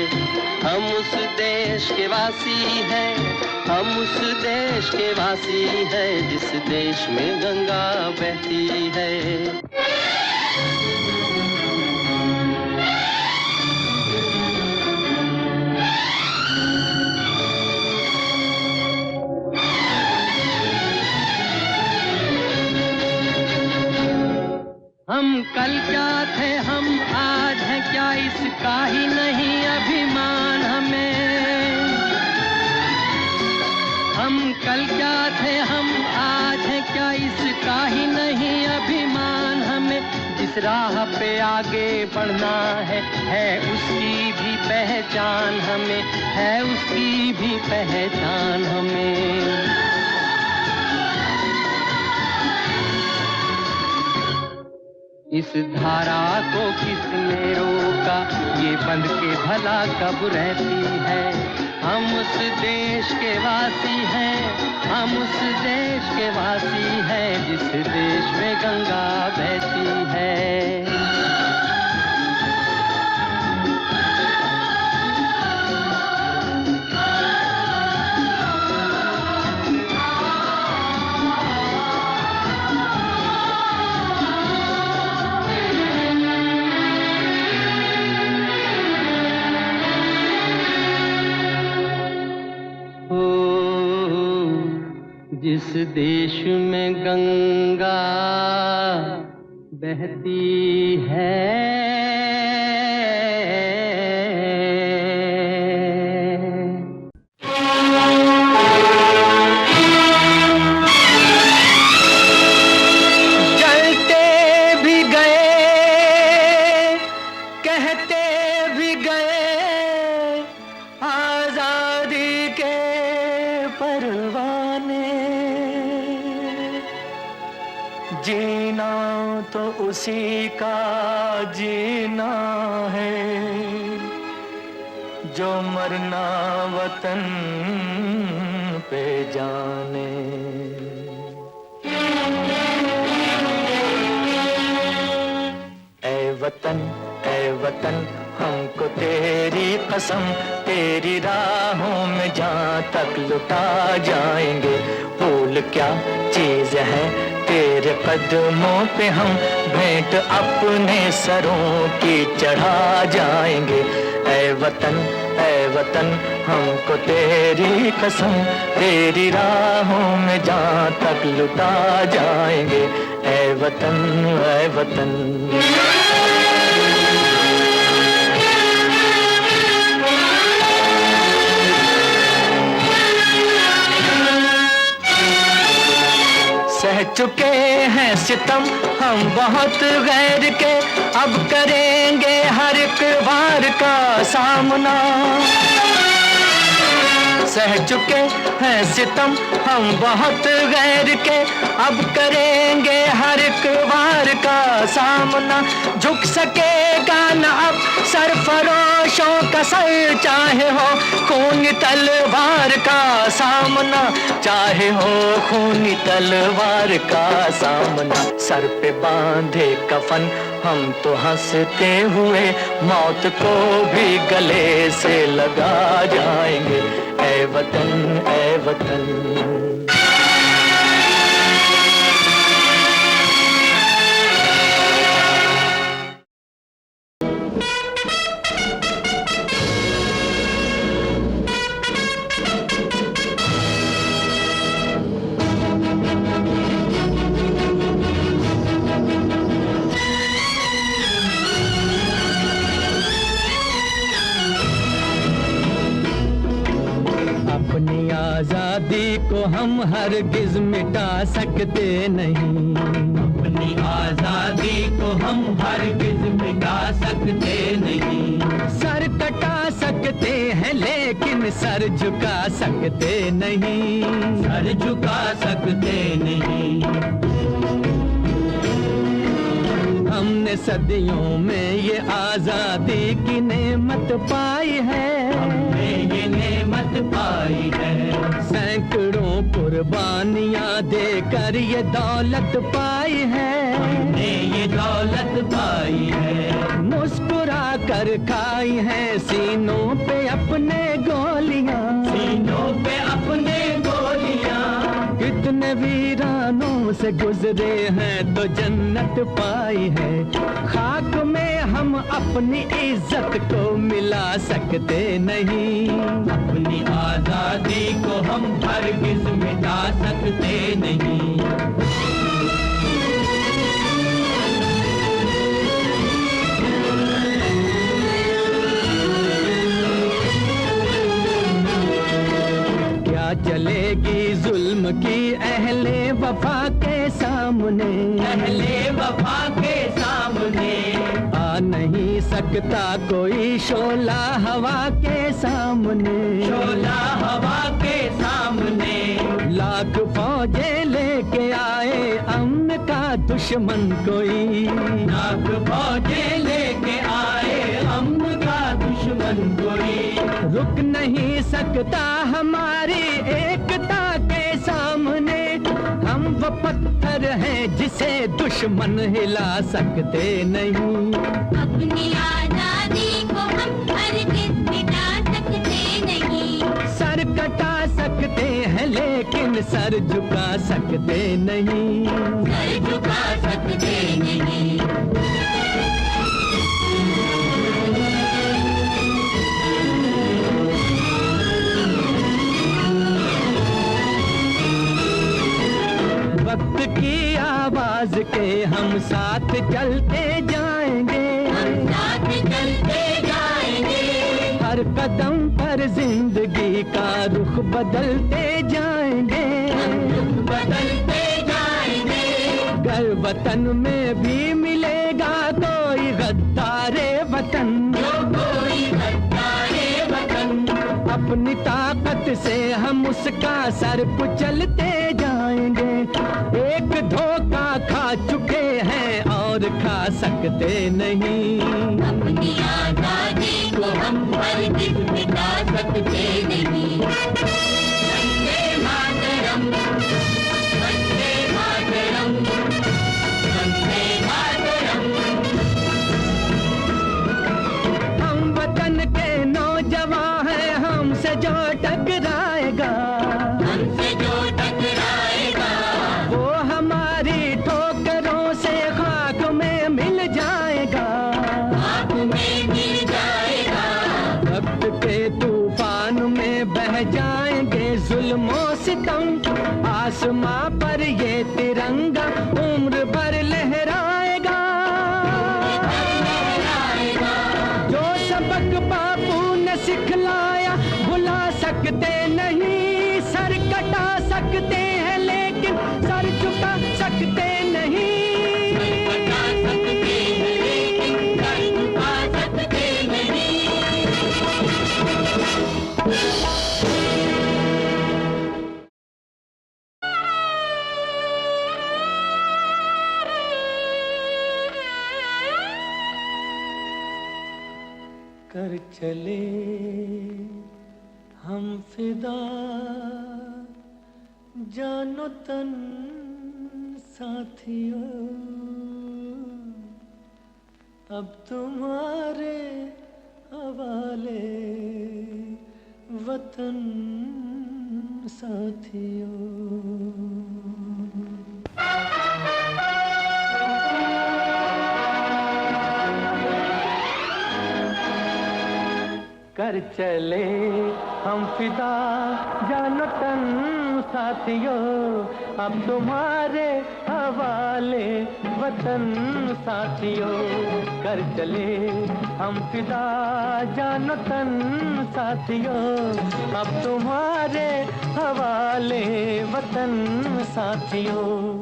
हम उस देश के वासी हैं, हम उस देश के वासी हैं जिस देश में गंगा बहती है। हम कल क्या थे हम आज हैं क्या, इसका ही नहीं अभिमान हमें। हम कल क्या थे हम आज हैं क्या, इसका ही नहीं अभिमान हमें। जिस राह पे आगे बढ़ना है उसकी भी पहचान हमें, है उसकी भी पहचान हमें। इस धारा को किसने रोका, ये बंद के भला कब रहती है। हम उस देश के वासी हैं, हम उस देश के वासी हैं जिस देश में गंगा बहती है। जिस देश में गंगा बहती है, जलते भी गए कहते भी गए आजादी के परवाने। जीना तो उसी का जीना है जो मरना वतन पे जाने। ऐ वतन हमको तेरी कसम, तेरी राहों में जहाँ तक लुटा जाएंगे। फूल क्या चीज है तेरे कदमों पे, हम भेंट अपने सरों की चढ़ा जाएंगे। ऐ वतन हमको तेरी कसम, तेरी राहों में जहाँ तक लुटा जाएंगे। ऐ वतन सह चुके हैं सितम हम बहुत गैर के, अब करेंगे हर एक वार का सामना। सह चुके हैं सितम हम बहुत गैर के, अब करेंगे हर एक वार का सामना। झुक सकेगा न अब सरफरोशों का सर, चाहे हो खूनी तलवार का सामना, चाहे हो खूनी तलवार का सामना। सर पे बांधे कफन हम तो हंसते हुए मौत को भी गले से लगा जाएंगे। ऐ वतन ऐ वतन। आजादी को हम हरगिज मिटा सकते नहीं, अपनी आजादी को हम हरगिज मिटा सकते नहीं। सर कटा सकते हैं लेकिन सर झुका सकते नहीं, सर झुका सकते नहीं। हमने सदियों में ये आजादी की नेमत पाई है, हमने ये नेमत पाई है। सैकड़ों कुर्बानियां देकर ये दौलत पाई है, हमने ये दौलत पाई है। मुस्कुरा कर खाई है सीनों पे अपने गोलियां, सीनों पे अपने गोलियां। कितने वीरानों से गुजरे हैं तो जन्नत पाई है। खाक में हम अपनी इज्जत को मिला सकते नहीं, अपनी आजादी को हम हरगिज मिटा सकते नहीं। क्या चलेगी जुल्म की अहले वफा के सामने, अहले वफा के सामने। आ नहीं सकता कोई शोला हवा के सामने, शोला हवा के सामने। लाख फौजें लेके आए अमन का दुश्मन कोई, लाख फौजें लेके आए अमन का दुश्मन कोई। रुक नहीं सकता हमारी एकता के सामने। हम वो पत्थर हैं जिसे दुश्मन हिला सकते नहीं, अपनी आजादी को हम हरगिज मिटा सकते नहीं। सर कटा सकते हैं लेकिन सर झुका सकते नहीं, सर झुका सकते नहीं। वक्त की आवाज के हम साथ चलते जाएंगे, हम साथ चलते जाएंगे। हर कदम पर जिंदगी का रुख बदलते जाएंगे, रुख बदलते जाएंगे। घर वतन में भी मिलेगा कोई गद्दारे वतन, कोई गद्दारे वतन। अपनी ताकत से हम उसका सर कुचलते जाएंगे। एक धोखा खा चुके हैं और खा सकते नहीं, अपनी आजादी को हम हरगिज मिटा सकते नहीं। वंदे मातरम, वंदे मातरम, वंदे मातरम। हम वतन के नौजवान हैं, हमसे जो टकराएगा, हमसे जो टकराएगा, वो हमारी ठोकरों से खाक में मिल जाएगा, खाक में मिल जाएगा। वक्त के तूफान में बह जाएंगे जुल्मों सितम। आसमां पर ये तिरंगा उम्र भर लहराएगा, जो सबक बापू ने सिखलाया भुला सकते नहीं। सर कटा सकते हैं लेकिन सर झुका सकते नहीं, बता सकते हैं लेकिन सर झुका सकते नहीं। कर चले हम फिदा जानो तन साथियों, अब तुम्हारे हवाले वतन साथियों। कर चले हम फिदा जानो तन साथियों, अब तुम्हारे हवाले वतन साथियों। कर चले हम फिदा जानो तन साथियों, अब तुम्हारे हवाले वतन साथियों।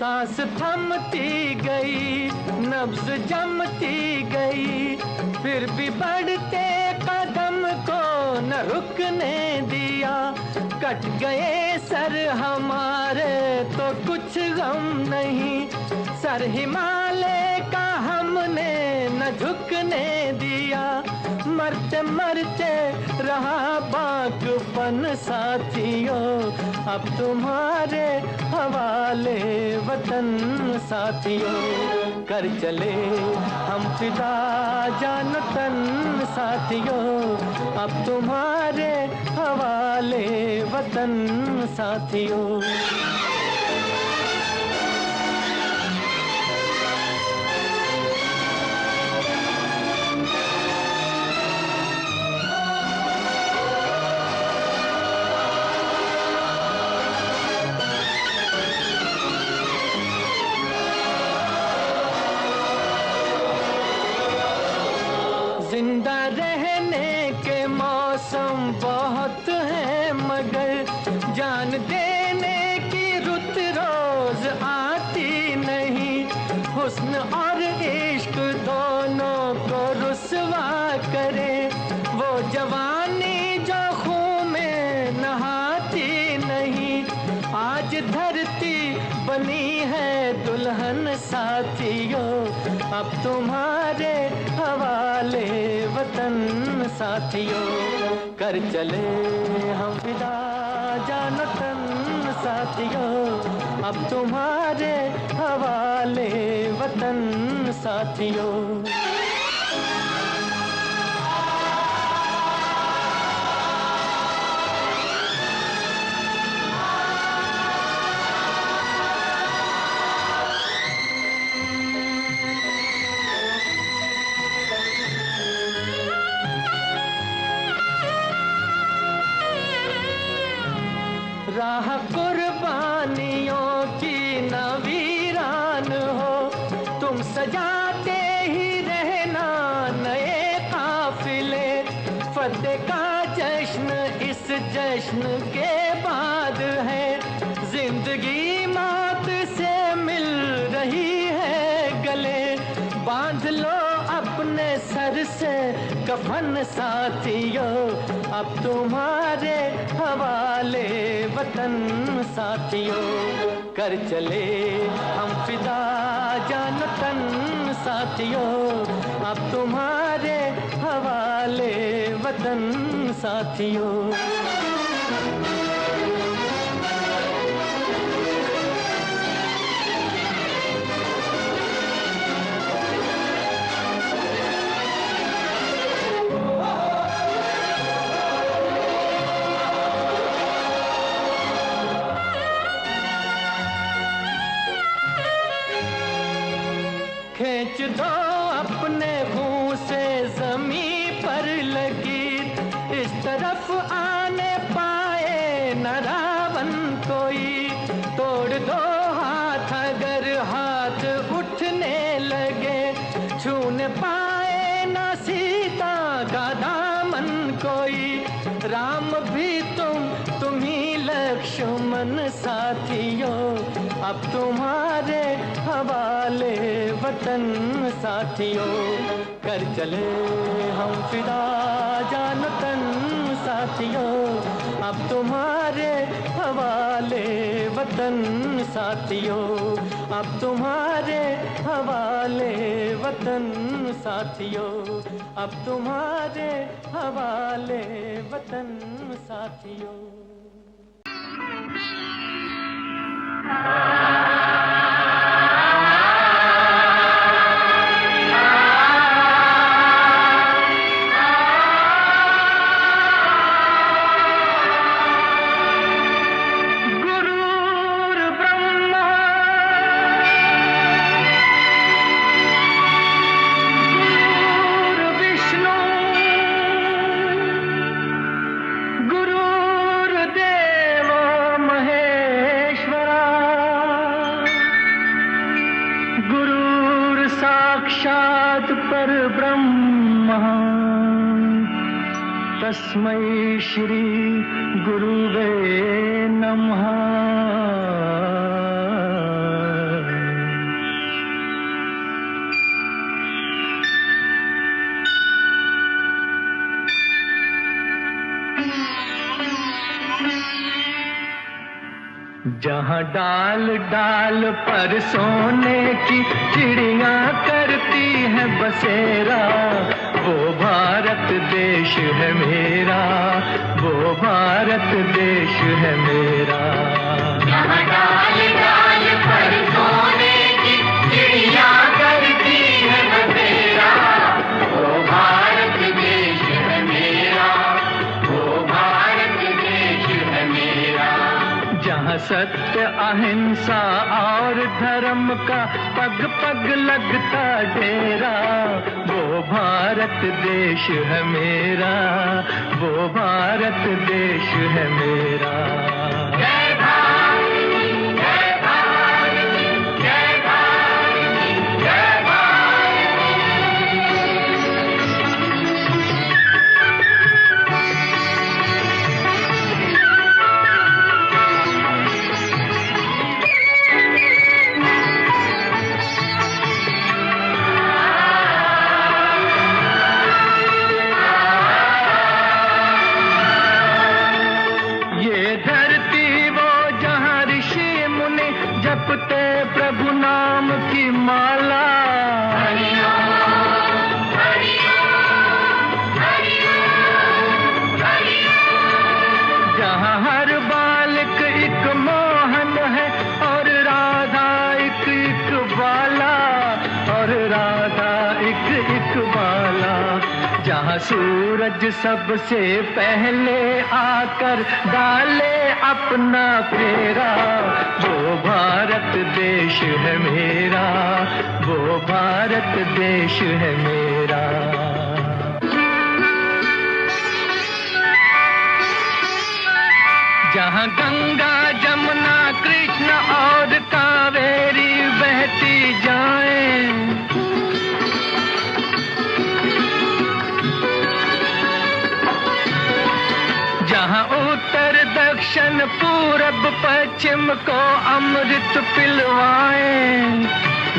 सांस थमती गई, नब्ज जमती गई, फिर भी बढ़ते कदम को न रुकने दिया। कट गए सर हमारे तो कुछ गम नहीं, सर हिमालय का हमने न झुकने दिया। मरते मरते रहा बागपन साथियों, अब तुम्हारे हवाले वतन साथियों। कर चले हम फिदा जान तन साथियों, अब तुम्हारे हवाले वतन साथियों। जिंदा रहने के मौसम बहुत हैं, मगर जान देने की रुत रोज आती नहीं। हुस्न और इश्क दोनों को रुसवा करे, वो जवानी जो खून में नहाती नहीं। आज धरती बनी है दुल्हन साथियों, अब तुम्हारे हवाले वतन साथियों। कर चले हम फिदा जानो तन साथियों, अब तुम्हारे हवाले वतन साथियों। राह कुर्बानियों की न वीरान हो, तुम सजाते ही रहना नए काफिले। फतेह का जश्न इस जश्न के बाद है, जिंदगी मौत से मिल रही है गले। बांध लो अपने सर से कफन साथियों, अब तुम्हारे हवाले वतन साथियों। कर चले हम फिदा जान तन साथियों, अब तुम्हारे हवाले वतन साथियों। खींच दो अपने मुंह से जमीन पर लगी, इस तरफ आने पाए न रावण कोई। तोड़ दो हाथ अगर हाथ उठने लगे, छूने पाए न सीता का दामन कोई। राम भी तुम ही लक्ष्मण साथियों, अब तुम्हारे हवाले वतन साथियों। कर चले हम फिदा जान तन साथियों, अब तुम्हारे हवाले वतन साथियों, अब तुम्हारे हवाले वतन साथियों, अब तुम्हारे हवाले वतन साथियों। तस्मै श्री गुरुवे नमः। जहाँ डाल डाल पर सोने की चिड़िया करती है बसेरा, वो भारत देश है मेरा, वो भारत देश है मेरा। जहाँ डाल डाल पर सोने की चिड़िया करती है बसेरा, वो भारत देश है मेरा, वो भारत देश है मेरा। जहाँ सत्य अहिंसा और धर्म का पग पग लगता डेरा, वो भारत देश है मेरा, वो भारत देश है मेरा। जय भारत, जय भारत, जय भारत, जय भारत। जपते प्रभु नाम की माला, हरि ओम, हरि ओम, हरि ओम, हरि ओम। जहाँ हर बालक एक मोहन है और राधा एक एक बाला, और राधा एक बाला। जहाँ सूरज सबसे पहले आकर डाले अपना फेरा, वो भारत देश है मेरा, वो भारत देश है मेरा। जहाँ गंगा जमुना कृष्ण और कावेरी बहती जाएं, जहाँ उत्तर दक्षिण पूरब पश्चिम को अमृत पिलवाएं,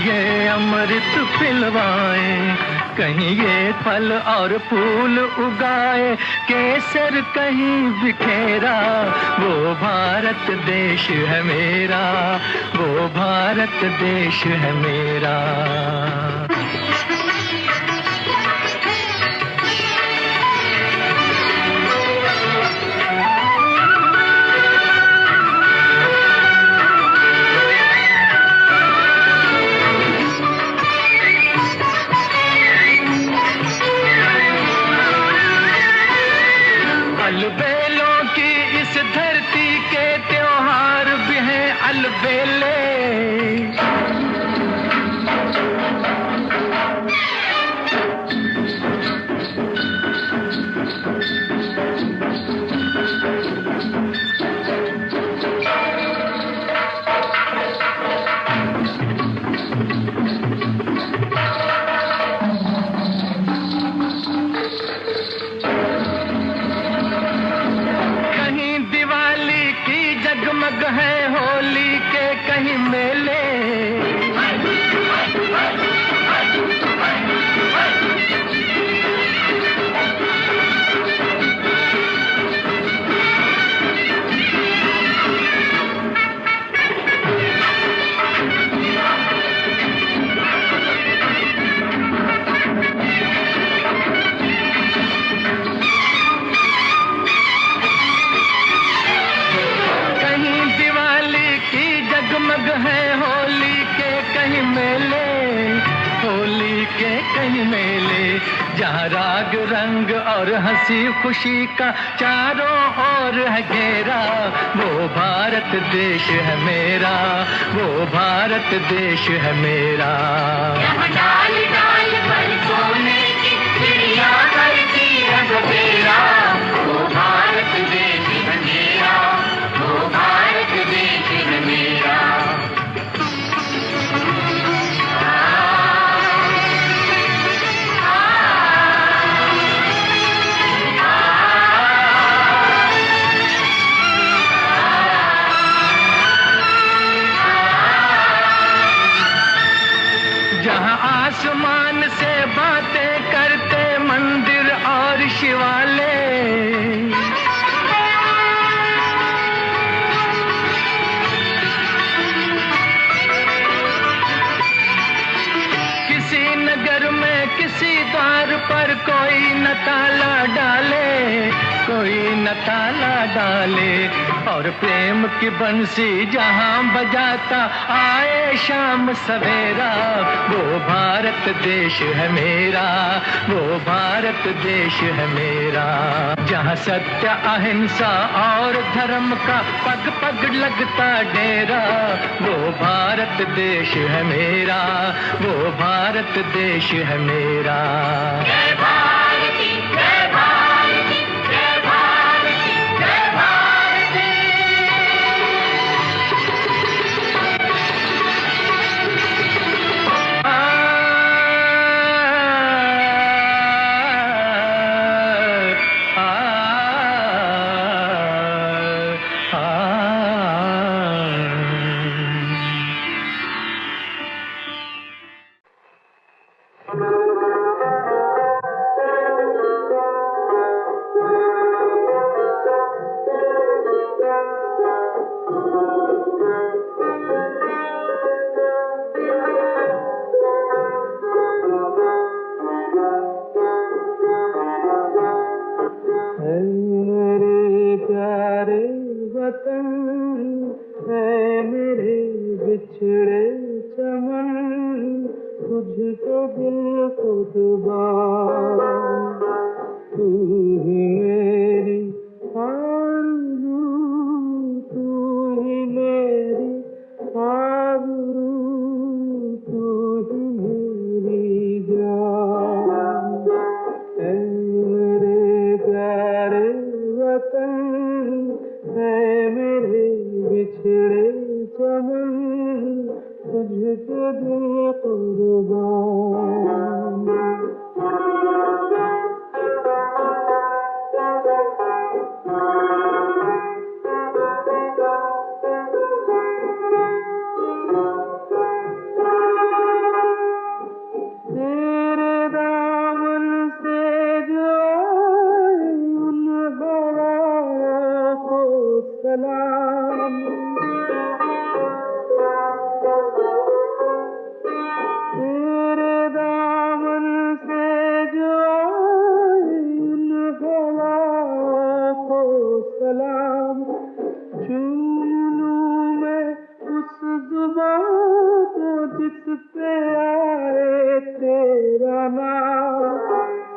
ये अमृत पिलवाएं। कहीं ये फल और फूल उगाए, केसर कहीं बिखेरा, वो भारत देश है मेरा, वो भारत देश है मेरा। अलबेलों की इस धरती के त्योहार भी हैं अलबेले, जगमग है होली के कहीं मेले। जगमग है होली के कहीं मेले, होली के कहीं मेले, जहाँ राग रंग और हंसी खुशी का चारों ओर है घेरा। वो भारत देश है मेरा, वो भारत देश है मेरा। यहाँ डाल डाल पर सोने की चिड़िया करती रंग तेरा। वो भारत देश है मेरा, वो भारत देश है मेरा। जहाँ आसमान से बातें करते मंदिर और शिवालय, किसी नगर में किसी द्वार पर कोई न ताला डाले, कोई न ताला डाले, और प्रेम की बंसी जहाँ बजाता आए शाम सवेरा। वो भारत देश है मेरा, वो भारत देश है मेरा। जहाँ सत्य अहिंसा और धर्म का पग पग लगता डेरा। वो भारत देश है मेरा, वो भारत देश है मेरा। जय भारती, जय भारती, जय भारती, जय भारती।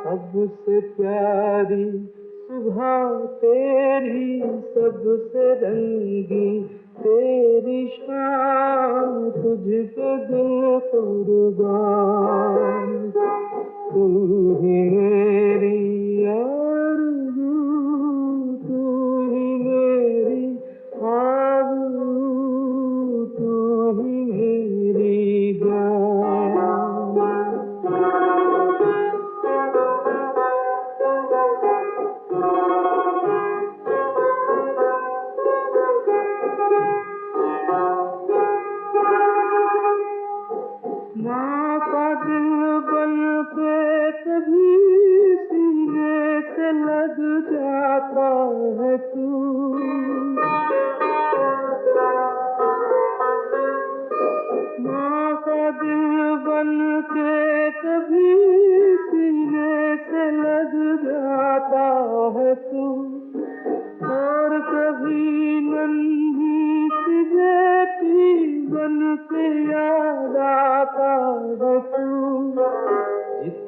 सबसे प्यारी सुबह तेरी, सबसे रंगी तेरी शान, तुझ पे दिल कुर्बान। तू ही मेरी आरज़ू, तू ही मेरी आरज़ू, तू ही मेरी जान।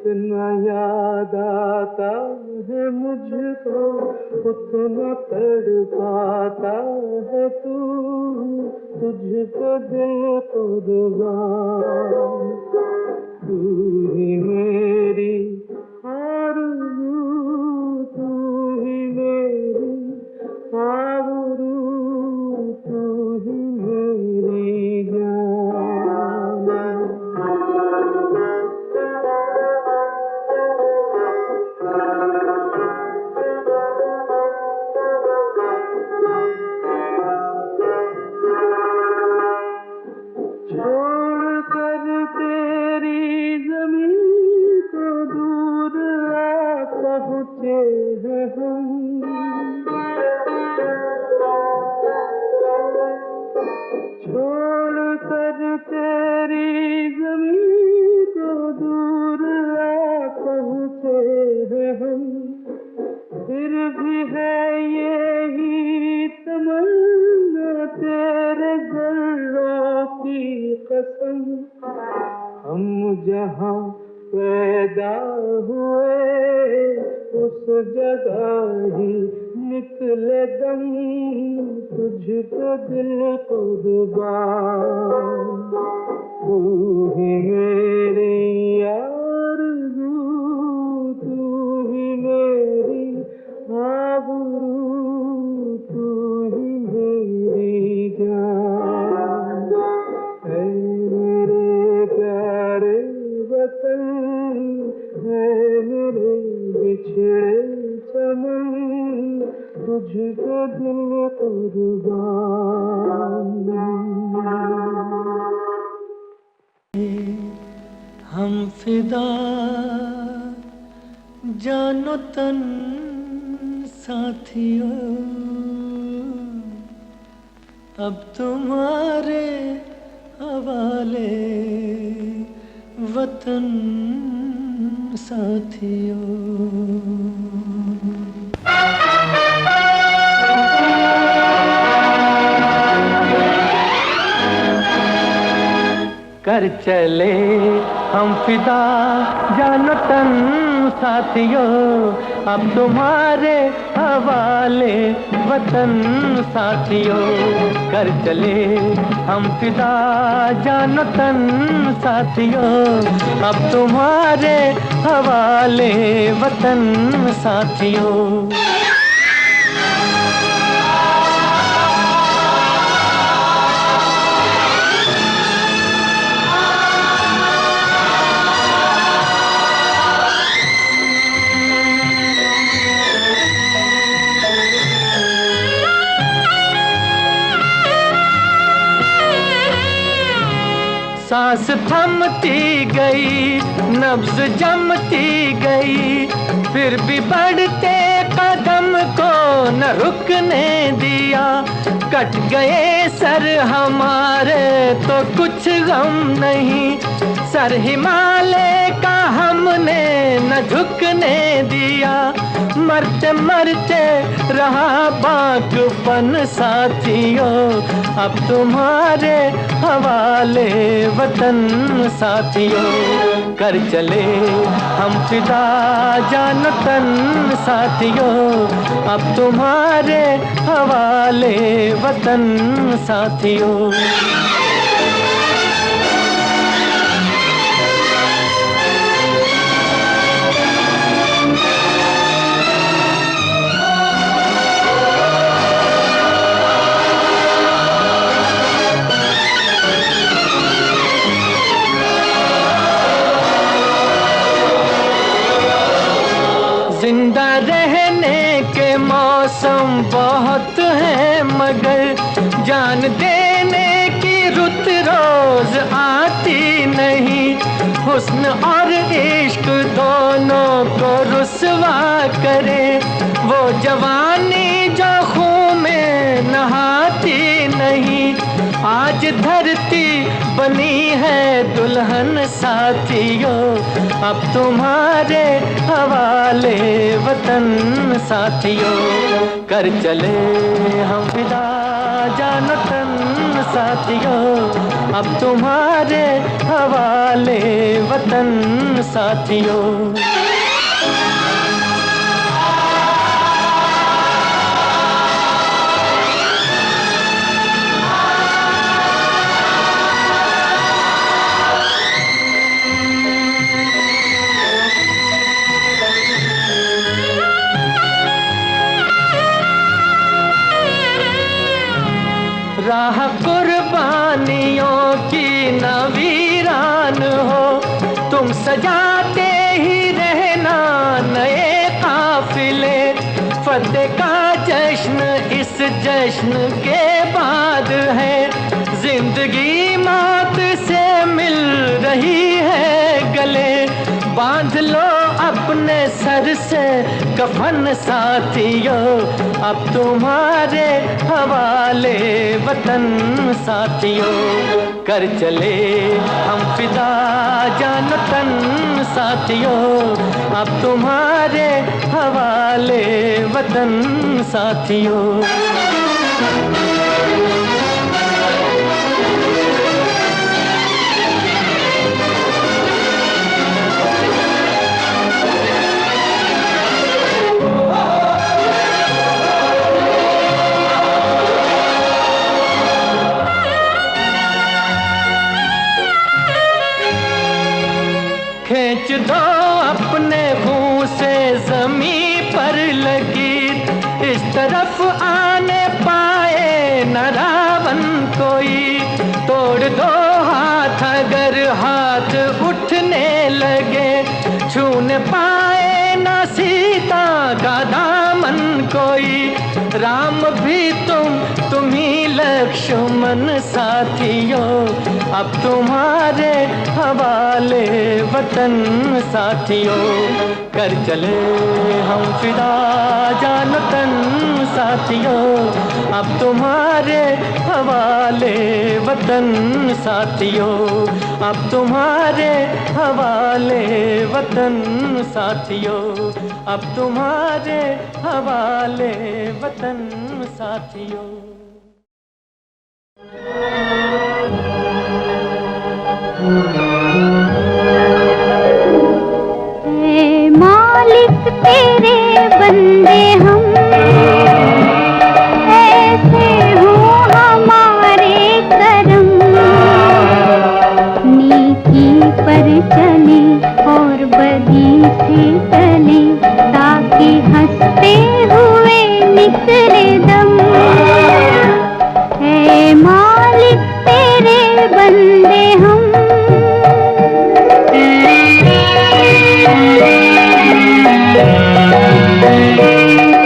जितना याद आता है मुझको उतना तड़पाता है तू, तुझको दिल कुर्बान। तू ही मेरी आरज़ू, तू ही मेरी आबरू, तू ही मेरी जान। छोड़ कर तेरी ज़मीन को दूर आ पहुँचे हैं हम, छोड़ कर तेरी ज़मीन को दूर आ पहुँचे हैं हम, फिर भी है यही तमन्ना तेरे ज़र्रों की कसम, हम जहाँ पैदा हुए उस जगह ही निकले दम, तुझको दिल कुर्बान। तू ही मेरी आरज़ू, तू ही मेरी आबरू, तू ही मेरी जान। ऐ मेरे प्यारे वतन, ऐ मेरे बिछड़े चमन, तुझको दिल कुर्बान। हम फिदा जानो तन साथियों, अब तुम्हारे हवाले वतन साथियों। कर चले हम फिदा जानो तन साथियों, अब तुम्हारे हवाले वतन साथियों। कर चले हम फिदा जानो तन साथियों, अब तुम्हारे हवाले वतन साथियों। सांस थमती गई, नब्ज़ जमती गई, फिर भी बढ़ते कदम को न रुकने दिया। कट गए सर हमारे तो कुछ गम नहीं, सर हिमालय का हमने न झुकने दिया। मरते मरते रहा बागपन साथियों, अब तुम्हारे हवाले वतन साथियों। कर चले हम फिदा जानो तन साथियों, अब तुम्हारे हवाले वतन साथियों। जिंदा रहने के मौसम बहुत हैं, मगर जान देने की रुत रोज आती नहीं। हुस्न और इश्क दोनों को रुसवा करे, वो जवानी जो खून में नहाती नहीं। आज धरती बनी है दुल्हन साथियों, अब तुम्हारे हवाले वतन साथियों। कर चले हम फिदा जानो तन साथियों, अब तुम्हारे हवाले वतन साथियों। राह कुर्बानियों की न वीरान हो, तुम सजाते ही रहना नए काफिले। फतेह का जश्न इस जश्न के बाद है, जिंदगी मौत से मिल रही है गले। बांध लो अपने सर से कफन साथियों, अब तुम्हारे हवाले वतन साथियों। कर चले हम फिदा जान तन साथियों, अब तुम्हारे हवाले वतन साथियों। खींच दो अपने मुंह से जमीन पर लगी, इस तरफ आने पाए न रावण कोई। तोड़ दो हाथ अगर हाथ उठने लगे, छूने पाए न सीता का दामन कोई। राम भी तुम ही लक्ष्मण साथियों, अब तुम्हारे हवाले वतन साथियों। कर चले हम फिदा जान तन साथियों, अब तुम्हारे हवाले वतन साथियों। अब तुम्हारे हवाले वतन साथियों, अब तुम्हारे हवाले वतन साथियों। ऐ मालिक तेरे बंदे हम, ऐसे हो हमारे करम। नीति पर चले और बदी से टले, ताकि हंसते हुए निकले दम। ऐ मालिक तेरे बंदे हम,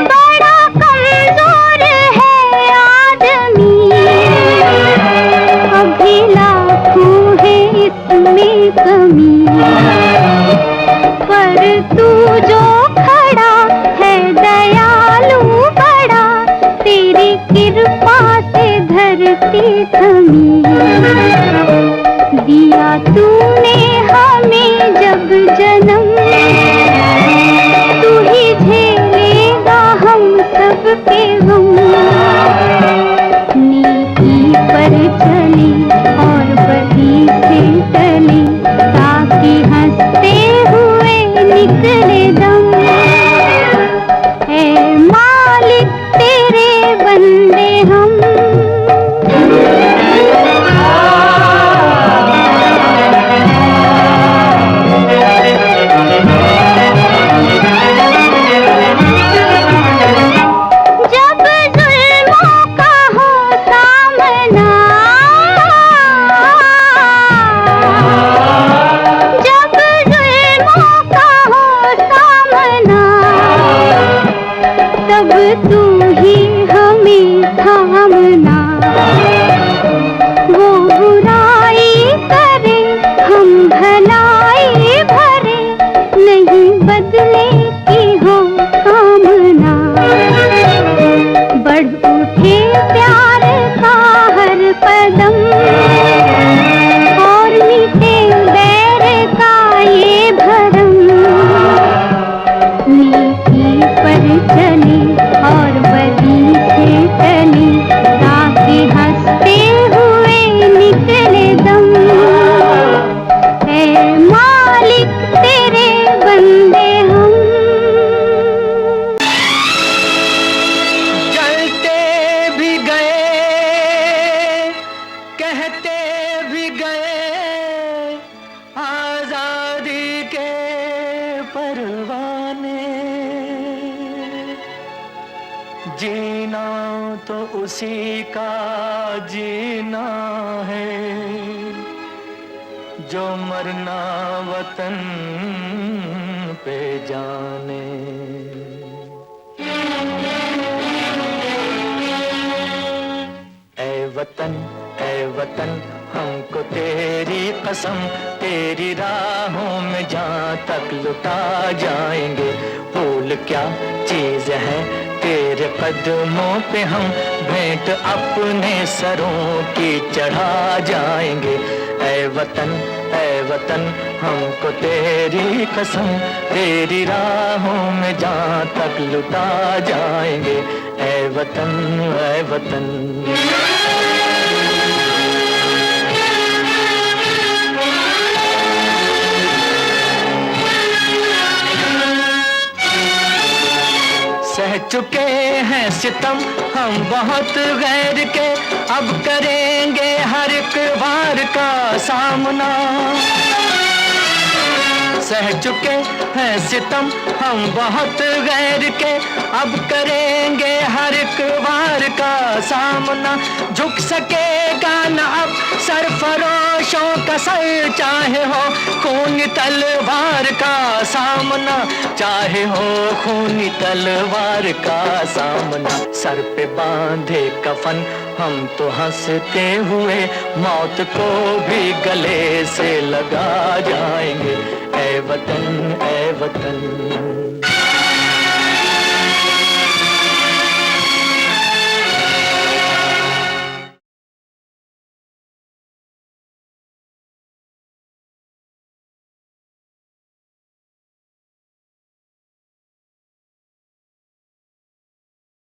बड़ा कमजोर है आदमी, अभी लाखों है इसमें कमी। पर तू जो खड़ा है दयालु बड़ा, तेरी कृपा से धरती थमी। दिया तूने हमें जब जन्म, तू ही झेलेगा हम सबके गम। नीति पर चले और बदी से टले, ताकि हंसते हुए निकले दम। ऐ मालिक तेरे बंदे हम। तू ही हमें थामना, वो बुराई करे हम भलाई भरे, नहीं बदले की हो कामना। बढ़ उठे प्यार का हर कदम, और मिटे बैर का ये भरम। नीति पर चले और बदी से टले, ताकि हंसते हुए निकले तो उसी का जीना है, जो मरना वतन पे जाने। ऐ वतन हमको तेरी कसम, तेरी राहों में जहाँ तक लुटा जाएंगे। भूल क्या चीज है तेरे कदमों पे हम भेंट अपने सरों की चढ़ा जाएंगे। ऐ वतन हमको तेरी कसम, तेरी राहों में जहाँ तक लुटा जाएंगे। ऐ वतन सह चुके हैं सितम हम बहुत गैर के, अब करेंगे हर एक वार का सामना। सह चुके हैं सितम हम बहुत गैर के, अब करेंगे हर एक वार का सामना। झुक सकेगा न अब सरफरोशों का सर, चाहे हो खूनी तलवार का सामना, चाहे हो खूनी तलवार का सामना। सर पे बांधे कफन हम तो हंसते हुए मौत को भी गले से लगा जाएंगे। ऐ वतन